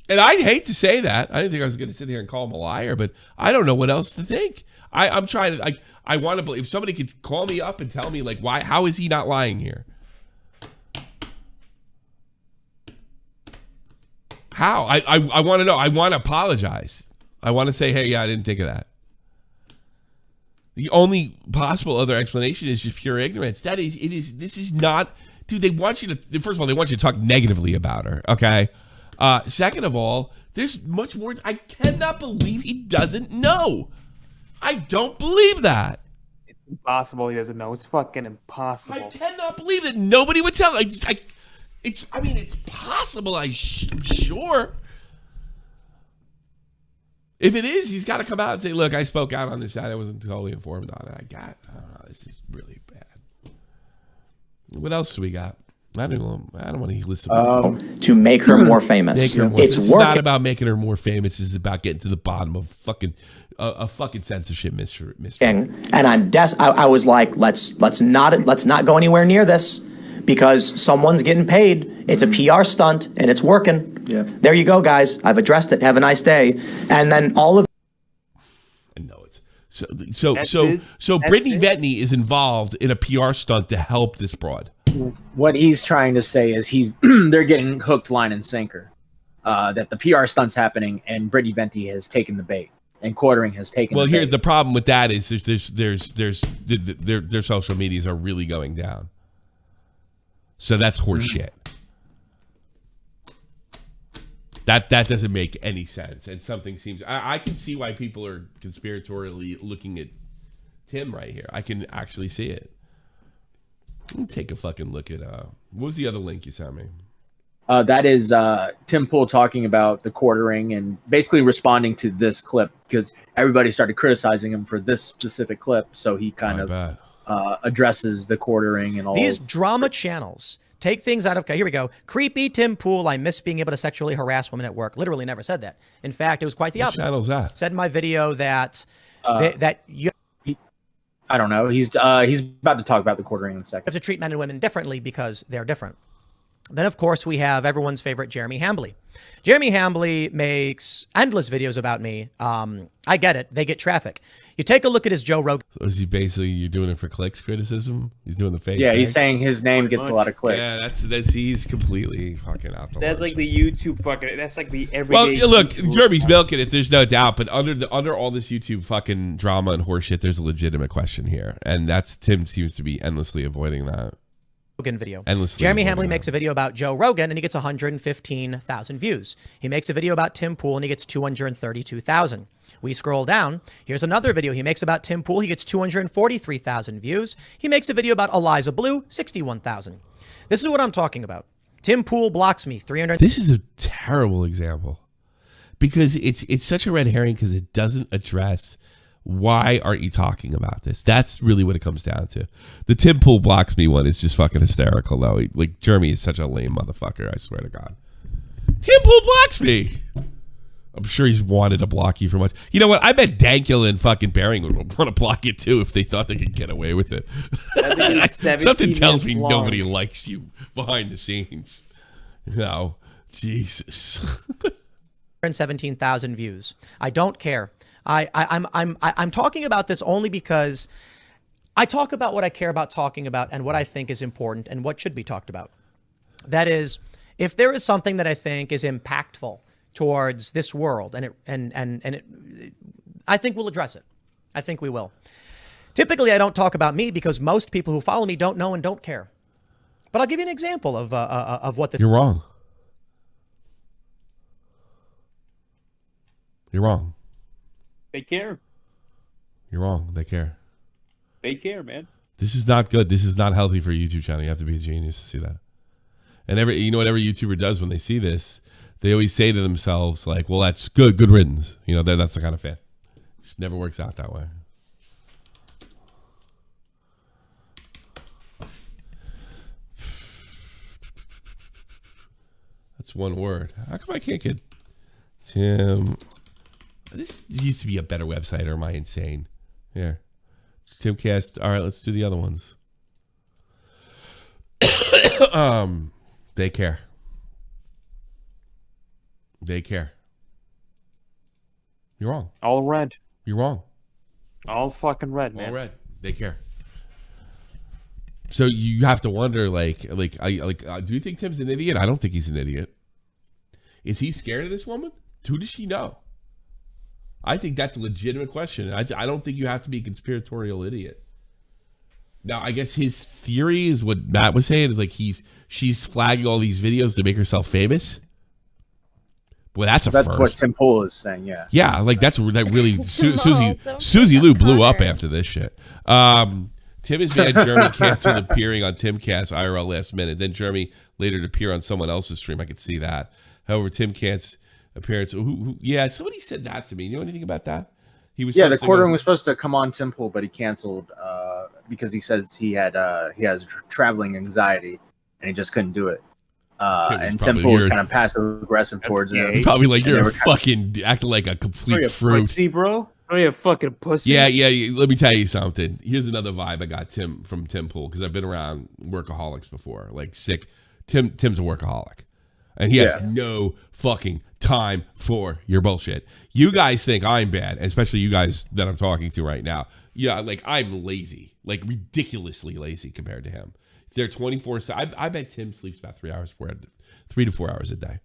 And I'd hate to say that. I didn't think I was going to sit here and call him a liar, but I don't know what else to think. I'm trying to, I want to believe, if somebody could call me up and tell me, like, why, how is he not lying here? How? I want to know. I want to apologize. I want to say, hey, yeah, I didn't think of that. The only possible other explanation is just pure ignorance. This is not, dude, they want you to, first of all, they want you to talk negatively about her, okay? Second of all, there's much more. I cannot believe he doesn't know. I don't believe that. It's impossible he doesn't know. It's fucking impossible. I cannot believe that nobody would tell him. It's possible, I'm sure. If it is, he's got to come out and say, look, I spoke out on this side. I wasn't totally informed on it. I don't know. This is really bad. What else do we got? I don't want to listen to make her more famous. It's not about making her more famous. It's about getting to the bottom of fucking censorship mystery. And I was like, let's not go anywhere near this because someone's getting paid. It's a PR stunt and it's working. Yeah. There you go, guys. I've addressed it. Have a nice day. And then all of. I know it's so. Brittany Ventney is involved in a PR stunt to help this broad. What he's trying to say is they're getting hooked line and sinker. That the PR stunt's happening and Brittany Ventney has taken the bait and Quartering has taken. Well, the here's bait. the problem with that is their social medias are really going down. So that's horseshit. That doesn't make any sense, and something seems. I can see why people are conspiratorially looking at Tim right here. I can actually see it. Let me take a fucking look at what was the other link you sent me? That is Tim Pool talking about the Quartering and basically responding to this clip because everybody started criticizing him for this specific clip. So he kind of addresses the Quartering and all. These drama channels take things out of. Here we go. Creepy Tim Pool. I miss being able to sexually harass women at work. Literally never said that. In fact, it was quite the opposite. What channel's that? Said in my video that I don't know. He's about to talk about the Quartering in a second. Have to treat men and women differently because they're different. Then, of course, we have everyone's favorite Jeremy Hambley. Jeremy Hambley makes endless videos about me. I get it. They get traffic. You take a look at his Joe Rogan. So is he basically, you're doing it for clicks criticism? He's doing the fake. Yeah, he's saying his name gets a lot of clicks. Yeah, that's he's completely fucking out the That's lunch. like the YouTube fucking. That's like the everyday. Well, look, Jeremy's milking it. There's no doubt. But under all this YouTube fucking drama and horseshit, there's a legitimate question here, and that's Tim seems to be endlessly avoiding that. Rogan video. Endlessly Jeremy Hambley makes a video about Joe Rogan and he gets 115,000 views. He makes a video about Tim Pool and he gets 232,000. We scroll down. Here's another video he makes about Tim Pool. He gets 243,000 views. He makes a video about Eliza Bleu, 61,000. This is what I'm talking about. Tim Pool blocks me 300. This is a terrible example because it's such a red herring because it doesn't address why aren't you talking about this? That's really what it comes down to. The Tim Pool blocks me one is just fucking hysterical though. Like Jeremy is such a lame motherfucker. I swear to God. Tim Pool blocks me. I'm sure he's wanted to block you for much. You know what? I bet Dankula and fucking Bering would want to block you too if they thought they could get away with it. Something tells me nobody likes you behind the scenes. No, Jesus. 17,000 views. I don't care. I'm talking about this only because I talk about what I care about talking about and what I think is important and what should be talked about. That is, If there is something that I think is impactful towards this world, I think we'll address it. I think we will. Typically, I don't talk about me because most people who follow me don't know and don't care. But I'll give you an example of what the... You're wrong. You're wrong. They care. You're wrong. They care. They care, man. This is not good. This is not healthy for a YouTube channel. You have to be a genius to see that. And you know what every YouTuber does when they see this? They always say to themselves, like, well, that's good riddance. You know, that's the kind of fan. It just never works out that way. That's one word. How come I can't get Tim? This used to be a better website, or am I insane? Here. Timcast. All right, let's do the other ones. They care. They care. You're wrong. All red. You're wrong. All fucking red, man. All red. They care. So you have to wonder, do you think Tim's an idiot? I don't think he's an idiot. Is he scared of this woman? Who does she know? I think that's a legitimate question. I don't think you have to be a conspiratorial idiot. Now, I guess his theory is what Matt was saying is like she's flagging all these videos to make herself famous. Boy, that's That's first. what Tim Pool is saying. Yeah. Yeah, like that really Jamal, Susie Lou blew up Connor. after this shit. Tim has had Jeremy canceled appearing on Timcast IRL last minute. Then Jeremy later to appear on someone else's stream. I could see that. However, Timcast's appearance. Yeah, somebody said that to me. You know anything about that? He was. Yeah, the quartering was supposed to come on Tim Pool, but he canceled because he says he has traveling anxiety and he just couldn't do it. And Tim Pool was kind of passive aggressive towards him. Probably like you're fucking acting like a complete fruit. Pussy, bro. Oh, you fucking pussy. Yeah. Let me tell you something. Here's another vibe I got from Tim Pool because I've been around workaholics before. Like sick. Tim's a workaholic, and he has no fucking time for your bullshit. You guys think I'm bad, and especially you guys that I'm talking to right now. Yeah, like I'm lazy, like ridiculously lazy compared to him. They're 24/7. I bet Tim sleeps about 3 to 4 hours a day.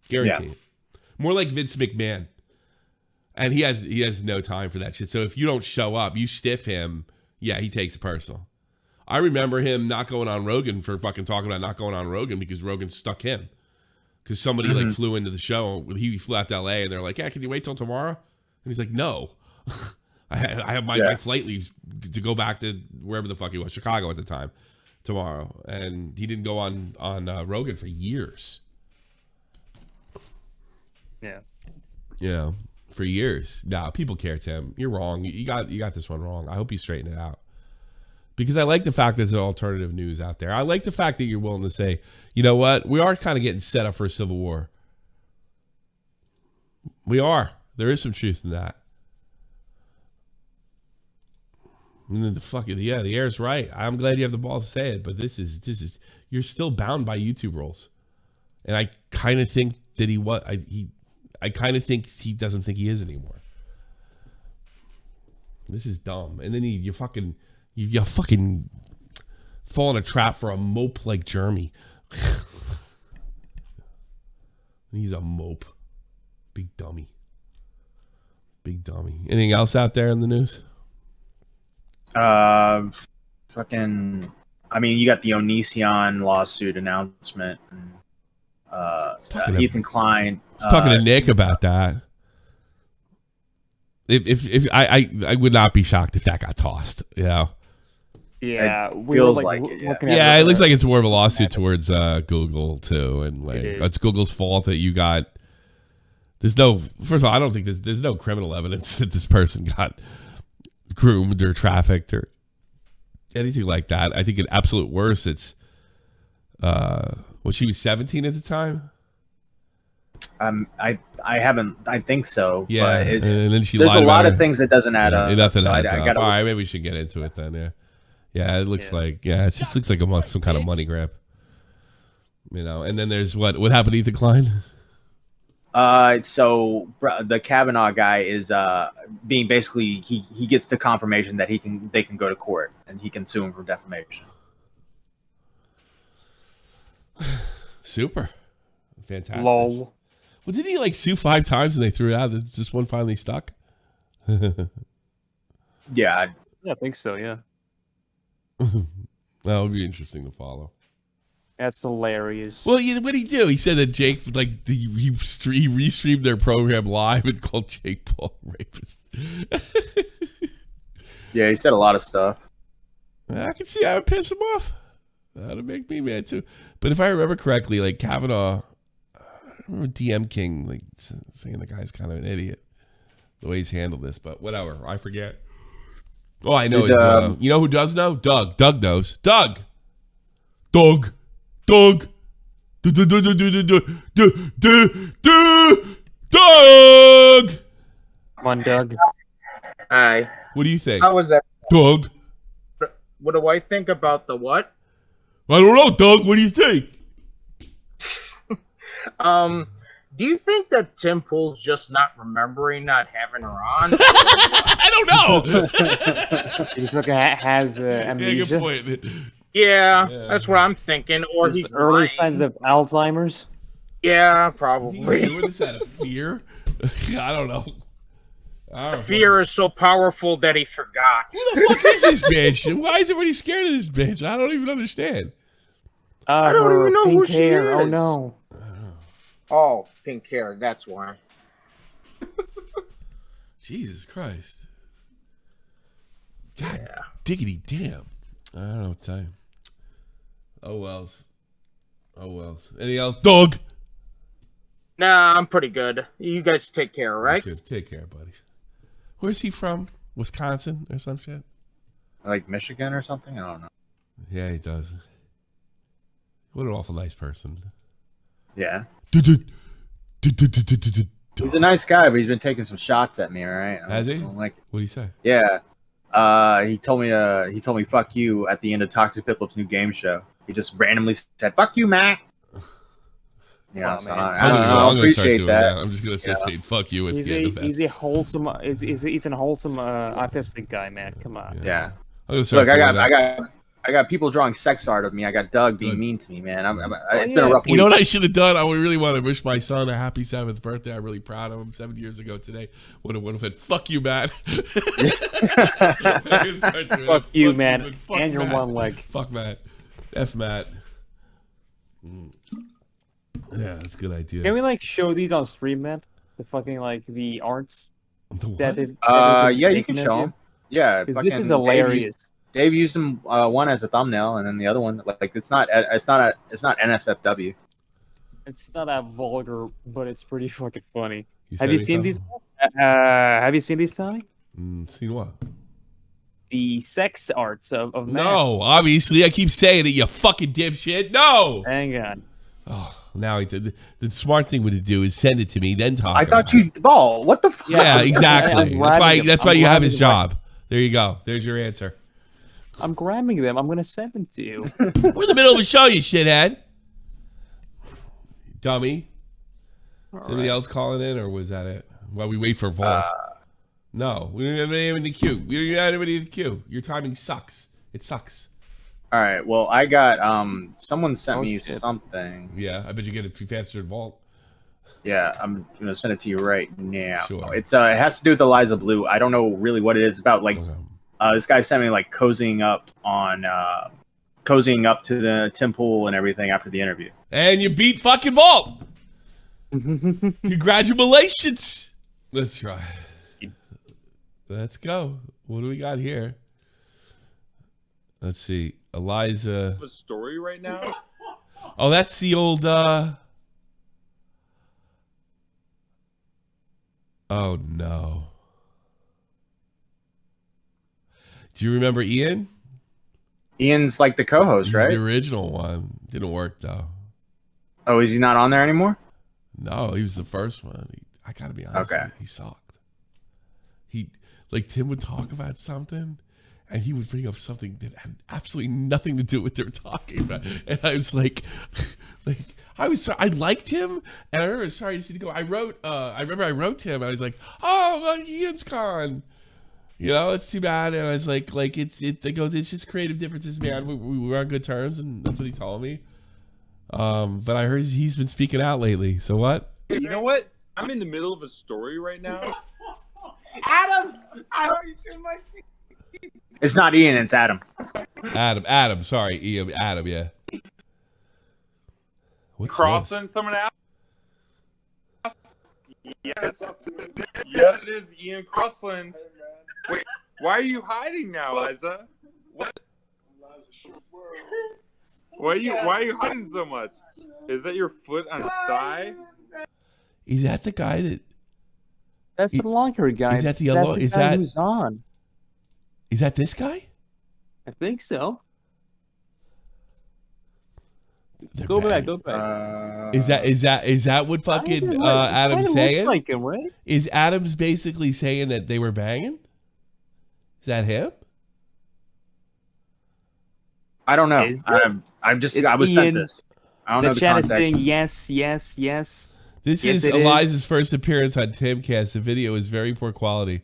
Guaranteed. Yeah. More like Vince McMahon. And he has no time for that shit. So if you don't show up, you stiff him, yeah, he takes it personal. I remember him not going on Rogan for fucking talking about not going on Rogan because Rogan stuck him. Because somebody like flew into the show. He flew out to LA and they're like, yeah, can you wait till tomorrow? And he's like, no. I have my flight leaves to go back to wherever the fuck he was, Chicago at the time, tomorrow. And he didn't go on Rogan for years. Yeah. You know, for years. Nah, people care, Tim. You're wrong. You got this one wrong. I hope you straighten it out. Because I like the fact there's alternative news out there. I like the fact that you're willing to say, you know what? We are kind of getting set up for a civil war. We are. There is some truth in that. And then the air's right. I'm glad you have the balls to say it, but this is you're still bound by YouTube rules. And I kind of think that I kind of think he doesn't think he is anymore. This is dumb. And then you fucking fall in a trap for a mope like Jeremy. He's a mope. Big dummy. Big dummy. Anything else out there in the news? Fucking. I mean, you got the Onision lawsuit announcement. And, Ethan Klein. I was talking to Nick about that. If I would not be shocked if that got tossed. You know? Yeah, it feels like it, yeah, it looks like it's more of a lawsuit towards Google too, and like it's Google's fault that you got. First of all, I don't think there's no criminal evidence that this person got groomed or trafficked or anything like that. I think at absolute worst, it's she was 17 at the time. I think so. Yeah, but and then she there's lied a lot about of things that doesn't add up. Nothing so adds up. gotta, All right, maybe we should get into it then. Yeah, it looks like it just looks like some kind of money grab. You know, and then there's what happened to Ethan Klein? So the Kavanaugh guy is being basically he gets the confirmation that they can go to court and he can sue him for defamation. Super. Fantastic. Lol. Well, didn't he like sue 5 times and they threw it out? And just one finally stuck. Yeah. I think so. Yeah. That would be interesting to follow. That's hilarious. Well, what did he do? He said that Jake, like, he restreamed their program live and called Jake Paul rapist. Yeah, he said a lot of stuff. I can see how it would piss him off. That would make me mad too. But if I remember correctly, like Kavanaugh, I remember DM King like saying the guy's kind of an idiot the way he's handled this. But whatever, I forget. Oh, I know. You know who does know? Doug. Doug knows. Doug. Doug. Doug. Doug. Come on, Doug. Hi. What do you think? How was that? Doug. What do I think about the what? I don't know, Doug. What do you think? Do you think that Tim Pool's just not remembering not having her on? I don't know. He just fucking has amnesia. Yeah, good point. Yeah, that's what I'm thinking. Or he's early lying. signs of Alzheimer's. Yeah, He's probably. doing this out of fear. I don't know. Fear is so powerful that he forgot. Who the fuck is this bitch? Why is everybody scared of this bitch? I don't even understand. I don't even know who she is. Oh no. Oh, pink hair. That's why. Jesus Christ. God diggity damn. I don't know what to tell you. Oh wells. Oh wells. Anything else? Doug. Nah, I'm pretty good. You guys take care, right? Take care, buddy. Where's he from? Wisconsin or some shit? Like Michigan or something? I don't know. Yeah, he does. What an awful nice person. Yeah. He's a nice guy, but he's been taking some shots at me, all right? Has he? I don't like it. What did he say? Yeah. He told me fuck you at the end of Toxic Piplup's new game show. He just randomly said, fuck you, Matt. You know, so I don't know. I appreciate that. I'm just gonna say fuck you at the end of that. He's a wholesome, he's a wholesome autistic guy, man. Come on. Yeah. Look, I got people drawing sex art of me. I got Doug being mean to me, man. It's been a rough week. You know what I should have done? I would really want to wish my son a happy 7th birthday. I'm really proud of him. 7 years ago today, would have said, "Fuck you, Matt." Fuck you, man. Fuck and your Matt. one leg. Fuck Matt. F Matt. Yeah, that's a good idea. Can we like show these on stream, man? The fucking like the arts. The what? Yeah, you can show them. Yeah, this is hilarious. Dave used them one as a thumbnail, and then the other one like it's not NSFW. It's not that vulgar, but it's pretty fucking funny. You Have you seen these? Have you seen these, Tommy? Seen what? The sex arts of men. No, obviously I keep saying it. You fucking dipshit. No. Hang on. Oh, now the smart thing would do is send it to me, then talk. I thought you ball. What the fuck? Yeah, exactly. That's why you have his job. There you go. There's your answer. I'm grabbing them. I'm gonna send them to you. We're in the middle of a show, you shithead. Dummy. Somebody else calling in, or was that it? While we wait for Vault. No, we don't have anybody in the queue. We don't have anybody in the queue. Your timing sucks. It sucks. All right. Well, I got someone sent me something. Yeah, I bet you get it faster than Vault. Yeah, I'm gonna send it to you right now. Sure. It's it has to do with Eliza Bleu. I don't know really what it is about. Like, this guy sent me like cozying up to the Tim Pool and everything after the interview. And you beat fucking Vault. Congratulations. Let's try. Let's go. What do we got here? Let's see. Eliza. A story right now? Oh, that's the old. Oh no. Do you remember Ian? Ian's like the co-host, right? The original one. Didn't work though. Oh, is he not on there anymore? No, he was the first one. I gotta be honest. Okay. He sucked. Like Tim would talk about something, and he would bring up something that had absolutely nothing to do with what they were talking about, and I was like, I liked him, and I remember. Sorry, you see to go. I remember I wrote to him. I was like, oh, well, Ian's gone. You know, it's too bad. And I was like it's just creative differences, man. We were on good terms, and that's what he told me. But I heard he's been speaking out lately. So what? Hey, you know what? I'm in the middle of a story right now. Adam, I heard you too much. It's not Ian, it's Adam. Adam. Sorry, Ian. Adam. Yeah. What's Crossing someone out? Yes. Yes, it is Ian Crossland. Wait, why are you hiding now, Eliza? What? Why are you hiding so much? Is that your foot on his thigh? Is that the guy that? That's the long-haired guy. Is that the That's yellow? the Is guy that who's on? Is that this guy? I think so. They're Go bad. back. Is that what fucking Adam's saying? Like him, right? Is Adam's basically saying that they were banging? Is that him? I don't know. Is it? I was sent Ian. this. I don't know the chat is context. saying yes. This Yes, is it Eliza's first appearance on Timcast. The video is very poor quality.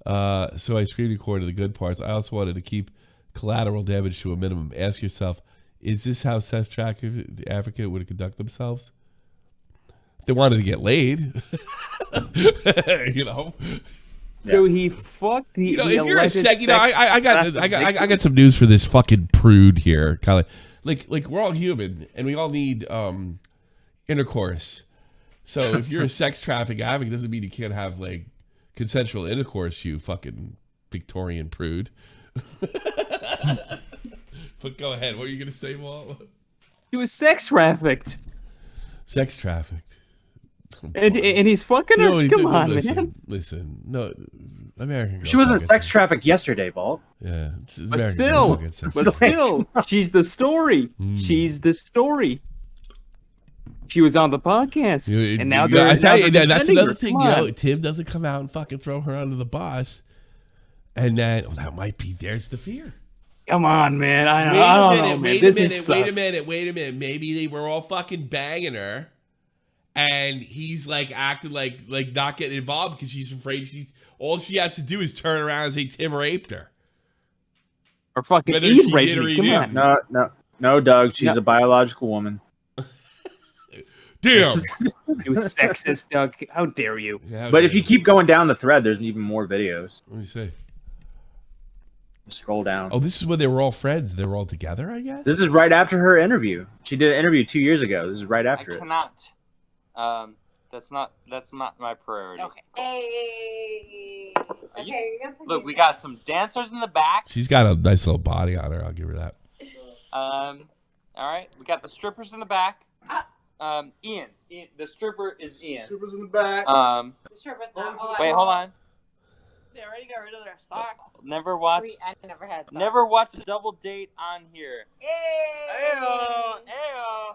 So I screen recorded the good parts. I also wanted to keep collateral damage to a minimum. Ask yourself, is this how self-trafficked advocate would conduct themselves? They wanted to get laid. You know. So he fucked the. You know, the if you're a alleged sec, you know, I sex got some news for this fucking prude here. Kind of like we're all human and we all need intercourse. So if you're a sex traffic advocate, doesn't mean you can't have like consensual intercourse. You fucking Victorian prude. But go ahead. What are you gonna say, Walt? He was sex trafficked. Sex trafficked. And he's fucking her. No, Come on, listen, man. Listen, no, American. She wasn't sex trafficked yesterday, Vault. Yeah, But still, she's the story. She's the story. She was on the podcast, and now they're. I tell you, that's defending another her. thing. Come You know, on. Tim doesn't come out and fucking throw her under the bus, and then that might be. There's the fear. Come on, man. I don't know, man. Wait This a is minute. sus. Wait a minute. Maybe they were all fucking banging her, and he's like acting like not getting involved because she's afraid all she has to do is turn around and say Tim raped her. Or fucking Whether Ian she raped did or me. he Come didn't. on. No, Doug. She's a biological woman. Damn. You sexist, Doug. How dare you? Yeah, But if you keep going down the thread, there's even more videos. Let me see. Scroll down. Oh, this is when they were all friends. They were all together, I guess. This is right after her interview. She did an interview 2 years ago. This is right after it. Cannot. That's not my priority. Okay. Hey. Okay. Look, we got some dancers in the back. She's got a nice little body on her. I'll give her that. All right, we got the strippers in the back. Ian, the stripper is Ian. Strippers in the back. The stripper's not. Wait, hold on. They already got rid of their socks. Never watched. I never had socks. Never watched a double date on here. Hey. Ayo,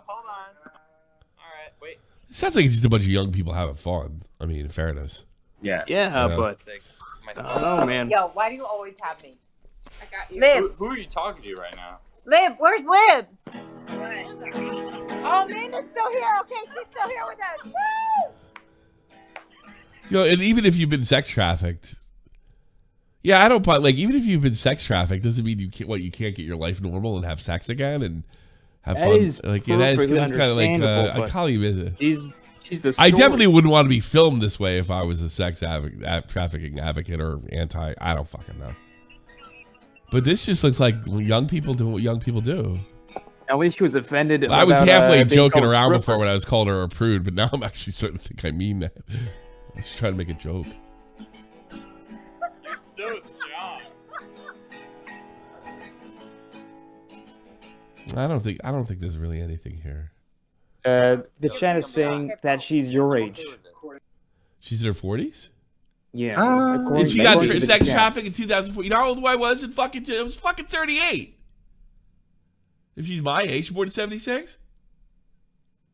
hold on. All right, wait. It sounds like it's just a bunch of young people having fun. I mean, in fairness. Yeah. Yeah, Yeah. but I don't know, man. Yo, why do you always have me? I got you. Liv. Who are you talking to right now? Liv, where's Liv? Oh, Nina's still here. Okay, she's still here with us. Woo! You know, and even if you've been sex trafficked, yeah, I don't. But like, even if you've been sex trafficked, doesn't mean you can't get your life normal and have sex again and have That fun. is Like, yeah, that's perfectly kind of like understandable, I but call you. She's the. I story. definitely wouldn't want to be filmed this way if I was a sex trafficking advocate or anti. I don't fucking know. But this just looks like young people do what young people do. At least she was offended. I was about, halfway being joking called around stripper. before when I was called her a prude, but now I'm actually starting to think I mean that. I was trying to make a joke. You're so strong. I don't think there's really anything here. The chat is saying that she's your age. She's in her 40s? Yeah. And she got according to the sex chat. trafficked in 2004. You know how old I was? I was fucking 38. If she's my age, she's born in 76?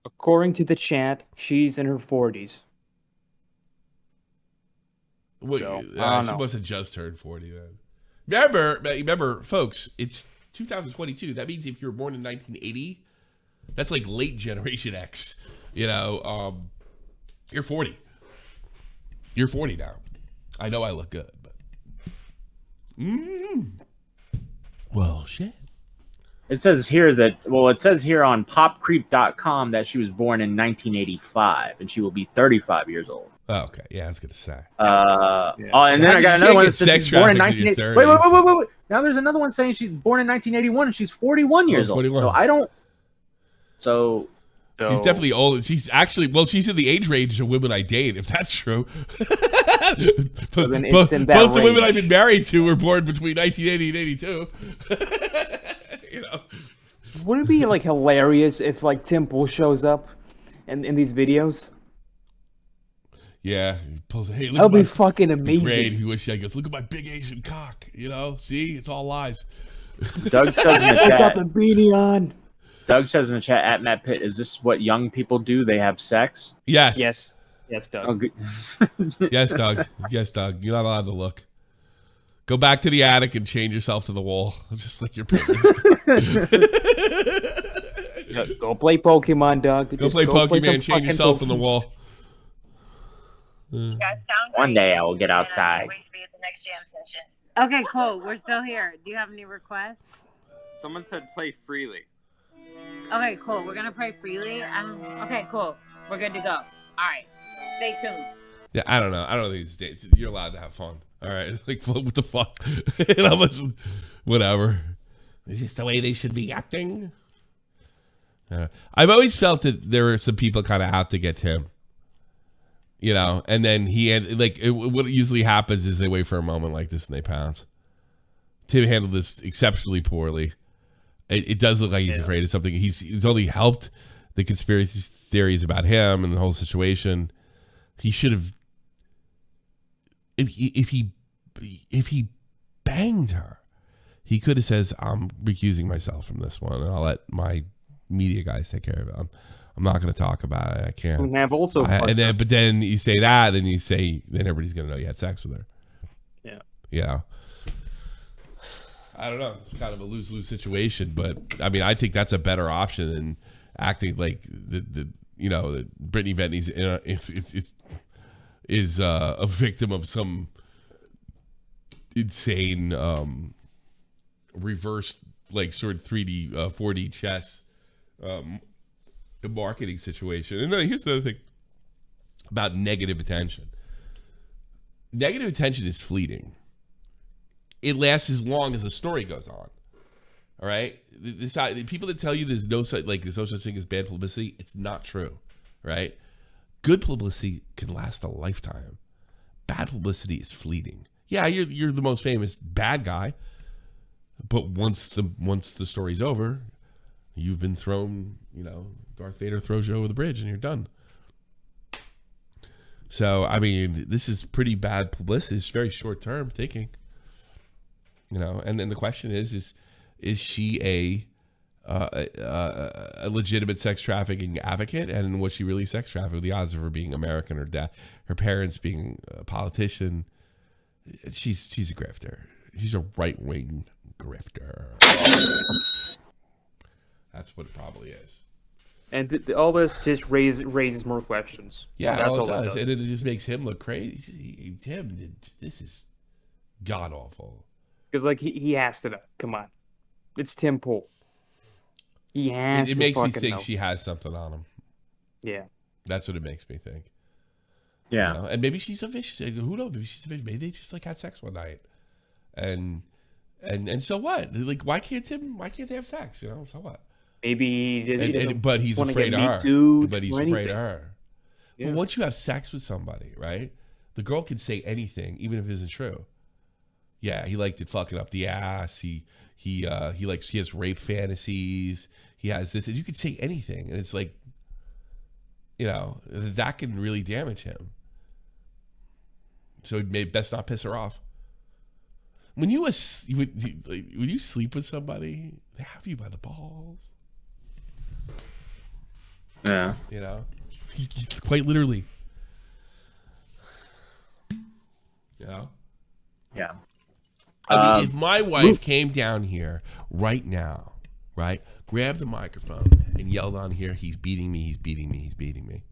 According to the chat, she's in her 40s. Wait, So, I she don't know. must have just turned 40 then. Remember, folks, it's 2022. That means if you were born in 1980, that's like late Generation X. You know, you're 40. You're 40 now. I know I look good, but well, shit. It says here that, it says here on popcreep.com that she was born in 1985 and she will be 35 years old. Oh, okay. Yeah, I was going to say. And then I got another one that says she's born in 1980. Wait. Now there's another one saying she's born in 1981 and she's 41 years old. So I don't. So she's definitely old. She's actually, she's in the age range of women I date, if that's true. both the women I've been married to were born between 1980 and 82. You know, wouldn't it be like hilarious if like Tim Pool shows up in these videos? Yeah, he pulls. Hey, look, that'll be fucking amazing. Great. He wish I goes, look at my big Asian cock. You know, see, it's all lies. Doug says in the chat. Got the beanie on. Doug says in the chat at Matt Pitt, is this what young people do? They have sex? Yes. Yes, Doug. Oh, good. Yes, Doug. Yes, Doug. You're not allowed to look. Go back to the attic and chain yourself to the wall, just like your parents. Go play Pokemon, Doug. Go play Pokemon. Chain yourself on the wall. One day I will get outside. Okay, cool. We're still here. Do you have any requests? Someone said play freely. Okay, cool. We're gonna play freely. Okay, cool. We're good to go. All right. Stay tuned. Yeah, I don't know. I don't think it's dates. You're allowed to have fun. All right, like what the fuck? You know, whatever. Is this the way they should be acting? I've always felt that there were some people kind of out to get Tim. You know, and then what usually happens is they wait for a moment like this and they pounce. Tim handled this exceptionally poorly. It does look like he's afraid of something. He's only helped the conspiracy theories about him and the whole situation. He should have. If he banged her, he could have says, "I'm recusing myself from this one, and I'll let my media guys take care of it. I'm not going to talk about it. I can't." And have also, but then you say that, then everybody's going to know you had sex with her. Yeah. Yeah. I don't know. It's kind of a lose-lose situation, but I mean, I think that's a better option than acting like that Brittany Ventney's is a victim of some insane reverse sort of 3D 4D chess marketing situation. And here's another thing about negative attention. Negative attention is fleeting. It lasts as long as the story goes on. All right, the people that tell you there's no such thing as bad publicity, it's not true. Right? Good publicity can last a lifetime. Bad publicity is fleeting. Yeah, you're the most famous bad guy, but once the story's over, you've been thrown. Darth Vader throws you over the bridge, and you're done. So I mean, this is pretty bad publicity. It's very short term thinking. And then the question is she a legitimate sex trafficking advocate, and was she really sex trafficked? The odds of her being American or her parents being a politician, she's a grifter. She's a right wing grifter. That's what it probably is. And all this just raises more questions. Yeah, that's all it does. And it just makes him look crazy. Tim, this is god awful. Because he has to know. Come on, it's Tim Pool. He has. It makes me think know. she has something on him. Yeah, that's what it makes me think. Yeah, and maybe she's a vicious. Who knows? Maybe she's a vicious. Maybe they just had sex one night, and so what? Why can't they have sex? So what? Maybe. But he's afraid of her. But he's afraid of her. Yeah. But once you have sex with somebody, right? The girl can say anything, even if it isn't true. Yeah, he liked it fucking up the ass. He has rape fantasies. He has this, and you could say anything, and it's that can really damage him. So it may best not piss her off. When you sleep with somebody, they have you by the balls. Yeah, quite literally. Yeah. I mean, if my wife came down here right now, right, grabbed the microphone and yelled on here, "He's beating me, he's beating me, he's beating me,"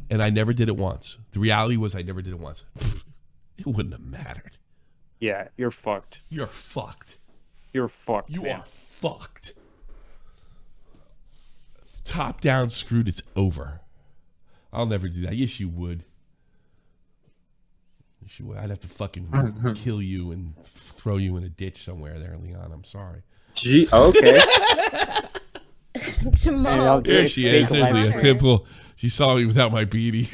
and I never did it once. The reality was I never did it once. It wouldn't have mattered. Yeah, you're fucked. You're fucked. You're fucked. You man. are fucked. Top down screwed. It's over. I'll never do that. Yes, you would. Yes, you would. I'd have to fucking kill you and throw you in a ditch somewhere there, Leon. I'm sorry. Gee, okay. Jamal. There she is. There's Leon. Temple. She saw me without my beanie.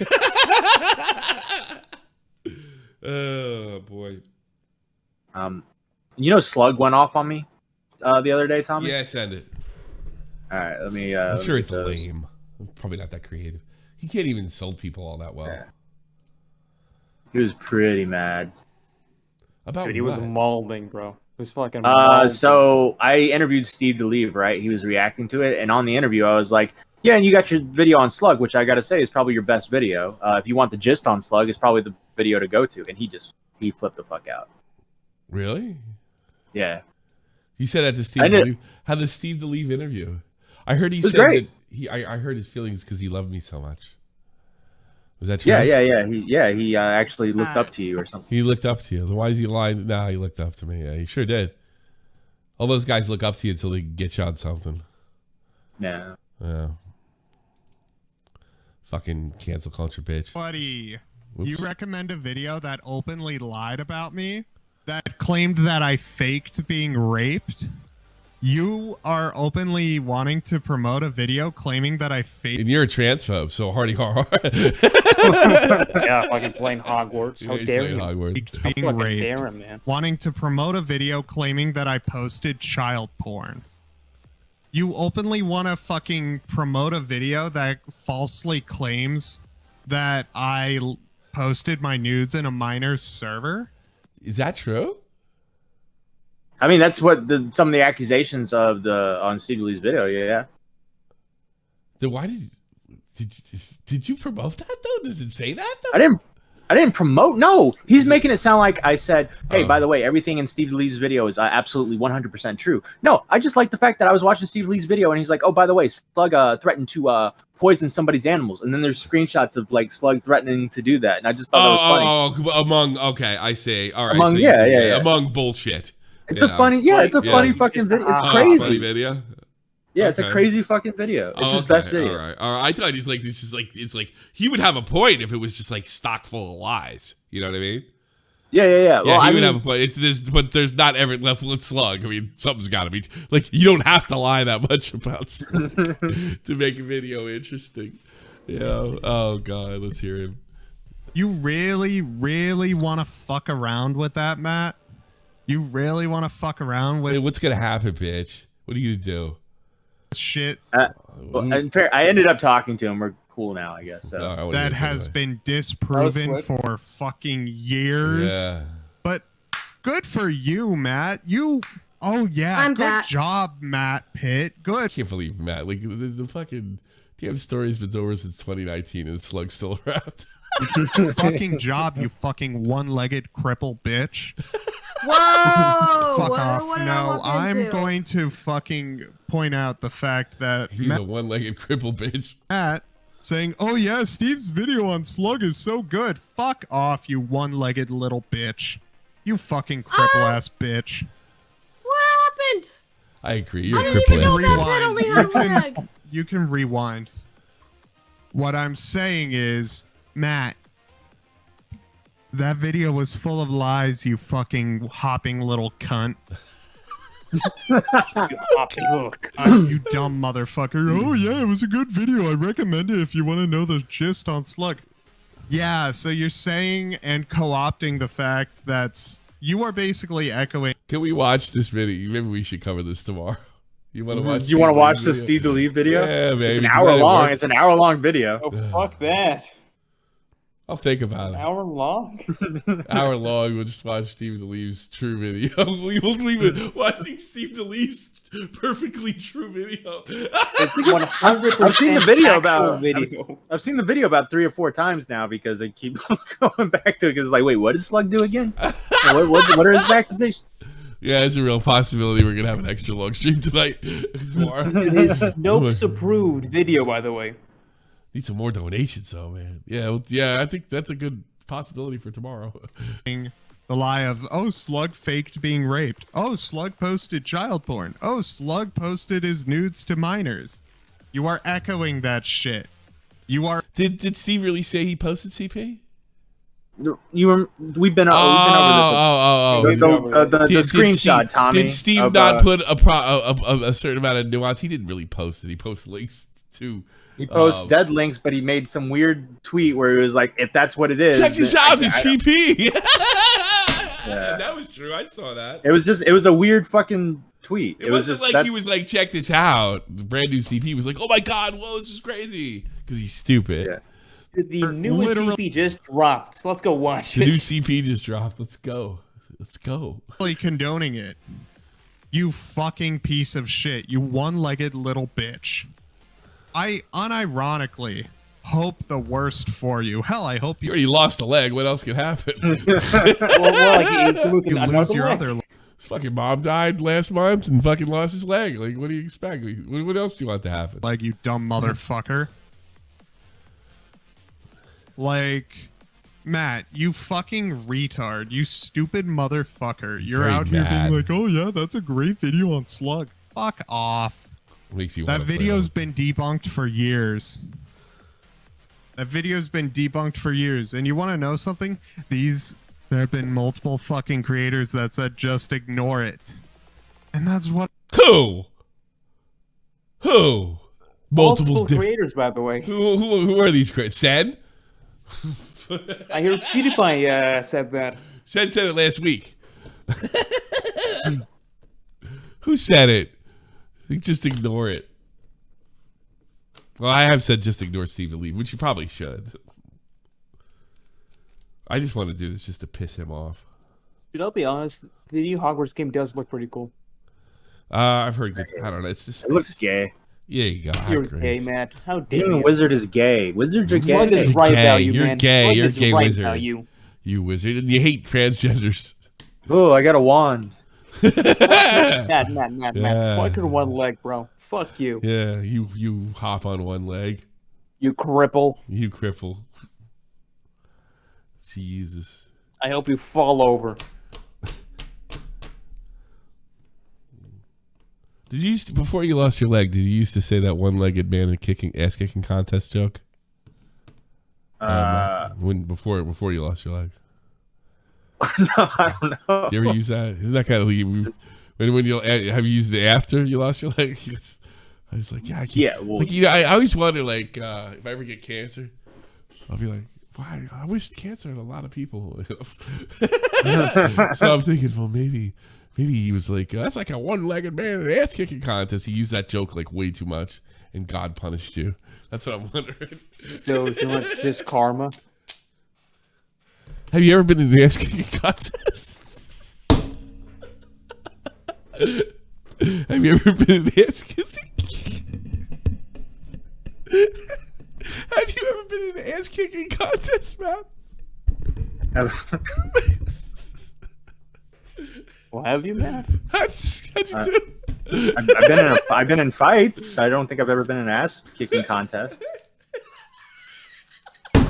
Oh boy. You know, Slug went off on me the other day, Tommy. Yeah, send it. All right, let me. I'm let sure me it's get those. lame. Probably not that creative. He can't even insult people all that well. Yeah. He was pretty mad. About Dude, he was what? mauling, bro. He was fucking mauling. So I interviewed Steve DeLeve, right? He was reacting to it, and on the interview, I was like, "Yeah, and you got your video on Slug, which I got to say is probably your best video. If you want the gist on Slug, it's probably the video to go to." And he flipped the fuck out. Really? Yeah. You said that to Steve DeLeve. How did Steve DeLeve interview? I heard he said great. that I heard his feelings because he loved me so much. Was that true? Yeah. He actually looked up to you or something. He looked up to you. Then why is he lying? Nah, he looked up to me. Yeah, he sure did. All those guys look up to you until they get you on something. Yeah. Yeah. Fucking cancel culture, bitch. Buddy, Oops. you recommend a video that openly lied about me? That claimed that I faked being raped? You are openly wanting to promote a video claiming that I faked... And you're a transphobe, so hardy har. Yeah, fucking playing Hogwarts. How Yeah, he's dare playing you? Hogwarts. being fucking raped. dare him, man. Wanting to promote a video claiming that I posted child porn. You openly want to fucking promote a video that falsely claims that I posted my nudes in a minor's server? Is that true? I mean, that's what some of the accusations of on Steve Lee's video. Yeah. Then why did you promote that though? Does it say that though? I didn't promote. No, he's making it sound like I said, "Hey, by the way, everything in Steve Lee's video is absolutely 100% true." No, I just like the fact that I was watching Steve Lee's video and he's like, "Oh, by the way, Slug threatened to poison somebody's animals," and then there's screenshots of like Slug threatening to do that, and I just thought that was funny. Okay, I see. All right, Among- so yeah. among bullshit. It's a funny, it's a funny fucking video. It's crazy. It's a funny video. Yeah, it's a Okay. crazy fucking video. It's his best video. All right. I thought he's like this is like it's like he would have a point if it was just like stock full of lies. You know what I mean? Yeah. Well, he would have a point. It's this, but there's not every level of Slug. I mean, something's got to be like you don't have to lie that much about Slug to make a video interesting. You know? Oh God, let's hear him. You really, really want to fuck around with that, Matt? You really want to fuck around with... Hey, what's gonna happen, bitch? What are you gonna do? Shit. Well, in fair, I ended up talking to him. We're cool now, I guess. So. That has been disproven for fucking years. Yeah. But good for you, Matt. Oh yeah, I'm good back. job, Matt Pitt. Good. I can't believe Matt. Like the fucking damn story's been over since 2019 and Slug's still around. Fucking job, you fucking one-legged cripple bitch. Whoa! Fuck what, off. what did I No, walk I'm into? going to fucking point out the fact that He's a one-legged cripple bitch. Matt saying, "Oh yeah, Steve's video on Slug is so good." Fuck off, you one-legged little bitch. You fucking cripple-ass bitch. What happened? I agree. You're I a didn't even cripple. know that only had a leg. You can rewind. What I'm saying is, Matt, that video was full of lies, you fucking hopping little cunt. You dumb motherfucker. Oh yeah, it was a good video. I recommend it if you want to know the gist on Slug. Yeah, so you're saying and co-opting the fact that you are basically echoing. Can we watch this video? Maybe we should cover this tomorrow. You want to watch? You want to watch the video? Steve DeLeve video? Yeah, man. It's an hour long. It's an hour long video. Oh, fuck that. I'll think about it. Hour long? Hour long. We'll just watch Steve DeLeve's true video. We won't even watching Steve DeLeve's perfectly true video. It's 100%. I've seen the video actual about. video. I've seen the video about 3 or 4 times now because I keep going back to it because it's like, wait, what did Slug do again? what are his accusations? Yeah, it's a real possibility we're gonna have an extra long stream tonight. Tomorrow. His Snopes approved video, by the way. Need some more donations, though, man. Yeah, I think that's a good possibility for tomorrow. The lie of, oh, Slug faked being raped. Oh, Slug posted child porn. Oh, Slug posted his nudes to minors. You are echoing that shit. You are. Did Steve really say he posted CP? We've been over this. The screenshot, Tommy. Did Steve not put a certain amount of nuance? He didn't really post it. He posted links to. He posts dead links, but he made some weird tweet where he was like, "If that's what it is, check this out, the CP." Yeah, that was true. I saw that. It was a weird fucking tweet. It wasn't just like he was like, "Check this out." The brand new CP was like, "Oh my god, whoa, this is crazy," because he's stupid. Yeah. The newest CP just dropped. Let's go watch the it. new CP just dropped. Let's go. Let's go. Really condoning it. You fucking piece of shit. You one-legged little bitch. I unironically hope the worst for you. Hell, I hope you already lost a leg. What else could happen? you lose your other leg. His fucking mom died last month and fucking lost his leg. Like, what do you expect? What else do you want to happen? Like, you dumb motherfucker. Like, Matt, you fucking retard. You stupid motherfucker. You're very out here mad. being like, oh yeah, that's a great video on Slug. Fuck off. Makes you that wanna play video's been debunked for years. That video's been debunked for years. And you want to know something? There have been multiple fucking creators that said just ignore it. And that's what... Who? Multiple creators, by the way. Who are these creators? Sen? I hear PewDiePie said that. Sen said it last week. Who said it? Just ignore it. Well, I have said just ignore Stephen Lee, which you probably should. I just want to do this just to piss him off. Dude, I'll be honest. The new Hogwarts game does look pretty cool. I've heard good. I don't know. It's just. It looks gay. Yeah, you go. You're gay, Matt. How dare Even you? Wizard is gay. Wizards are gay. Slug is right about you, You're man. gay. Slug You're a is gay right wizard. about you. You wizard, and you hate transgenders. Oh, I got a wand. Matt. Fuck your one leg, bro. Fuck you. Yeah, you hop on one leg. You cripple. You cripple. Jesus. I hope you fall over. Did you before you lost your leg? Did you used to say that one-legged man in ass kicking contest joke? Before you lost your leg. No, I don't know. Do you ever use that? Isn't that kind of when you have you used it after you lost your leg? I was like, yeah, I can't. Yeah. Well, like, I always wonder, like, if I ever get cancer, I'll be like, why? I wish cancer had a lot of people. So I'm thinking, well, maybe he was like, that's like a one-legged man in an ass kicking contest. He used that joke like way too much, and God punished you. That's what I'm wondering. So it's just karma. Have you ever been in an ass kicking contest? Have you ever been in an ass kissing? Have you ever been in an ass kicking contest, man? Well, have you, Matt? How'd you do? I've been in fights. I don't think I've ever been in an ass kicking contest. I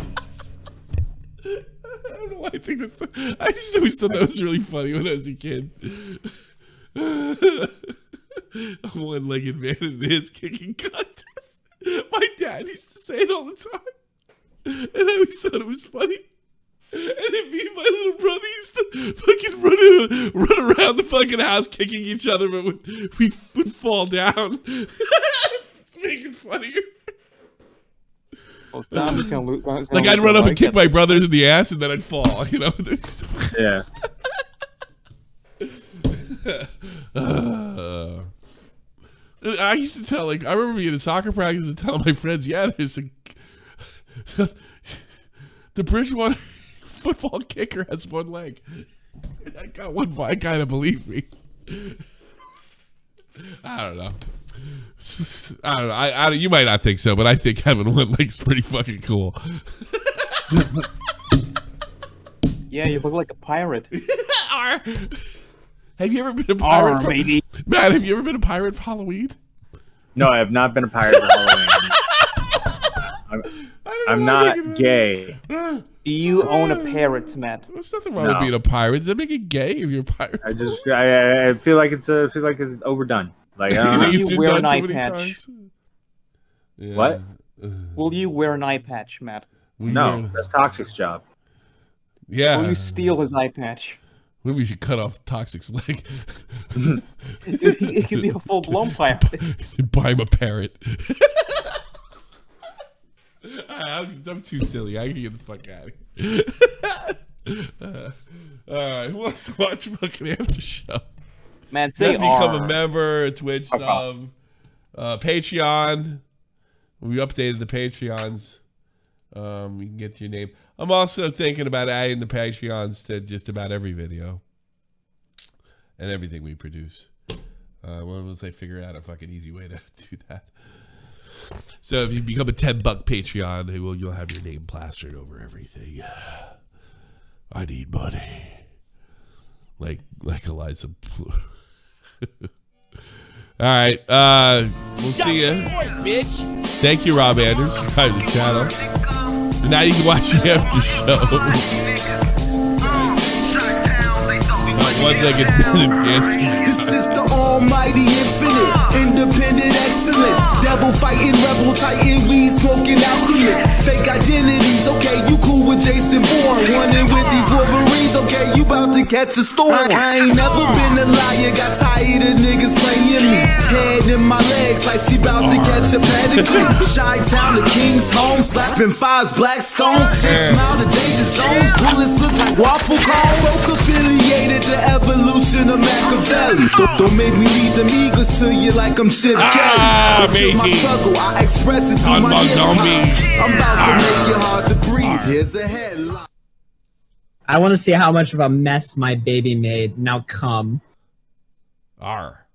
don't know why I think that's. I just always thought that was really funny when I was a kid. A one-legged man in his kicking contest. My dad used to say it all the time, and I always thought it was funny. And then me and my little brother used to fucking run around the fucking house kicking each other, but we would fall down. It's making it funnier. Well, Tom's gonna like I'd run up and kick my brothers in the ass, and then I'd fall. You know? Yeah. I used to tell, like, I remember being in soccer practice and telling my friends, yeah, there's the Bridgewater football kicker has one leg. And I got one guy to believe me. I don't know. I you might not think so, but I think having one leg's pretty fucking cool. Yeah, you look like a pirate. Have you ever been a pirate? Maybe. Matt, have you ever been a pirate for Halloween? No, I have not been a pirate for Halloween. I don't I'm not gay. Do you own a parrot, Matt? There's nothing wrong with being a pirate. Does that make it gay if you're a pirate? I feel like it's overdone. Like I don't know. Will you wear an eye patch? Yeah. What? Will you wear an eye patch, Matt? No, that's Toxic's job. Yeah. Will you steal his eye patch? Maybe we should cut off Toxic's leg. It could be a full-blown pirate. Buy him a parrot. I'm too silly. I can get the fuck out of here. All right, who wants to watch fucking after show? Man, say become R. a member, Twitch sub, Patreon. We updated the Patreons. You can get your name. I'm also thinking about adding the Patreons to just about every video and everything we produce. Once I figure out a fucking easy way to do that. So if you become a $10 Patreon, you'll have your name plastered over everything. I need money, like Eliza. All right, we'll see you. Thank you, Rob Anders, for coming to the channel. And now you can watch the after show. This is the almighty infinite, independent excellence, devil fighting, rebel titan, weed smoking alchemist, fake identities, okay, you cool with Jason Bourne, running with these Wolverines, okay, you about to catch a storm. I ain't never been a liar, got tired of niggas playing me, head in my legs like she about to catch a pedigree, Chi-Town, the King's home, slapping fives, black stones, 6 mile to danger zones, bullets look like waffle cones, folk affiliated to evolution of Machiavelli. Don't make me lead them eagles to you like I'm Chip Kelly. Feel my struggle, I express it through my hip-hop. I'm about to make it hard to breathe. Here's a headline. I want to see how much of a mess my baby made. Now come. R.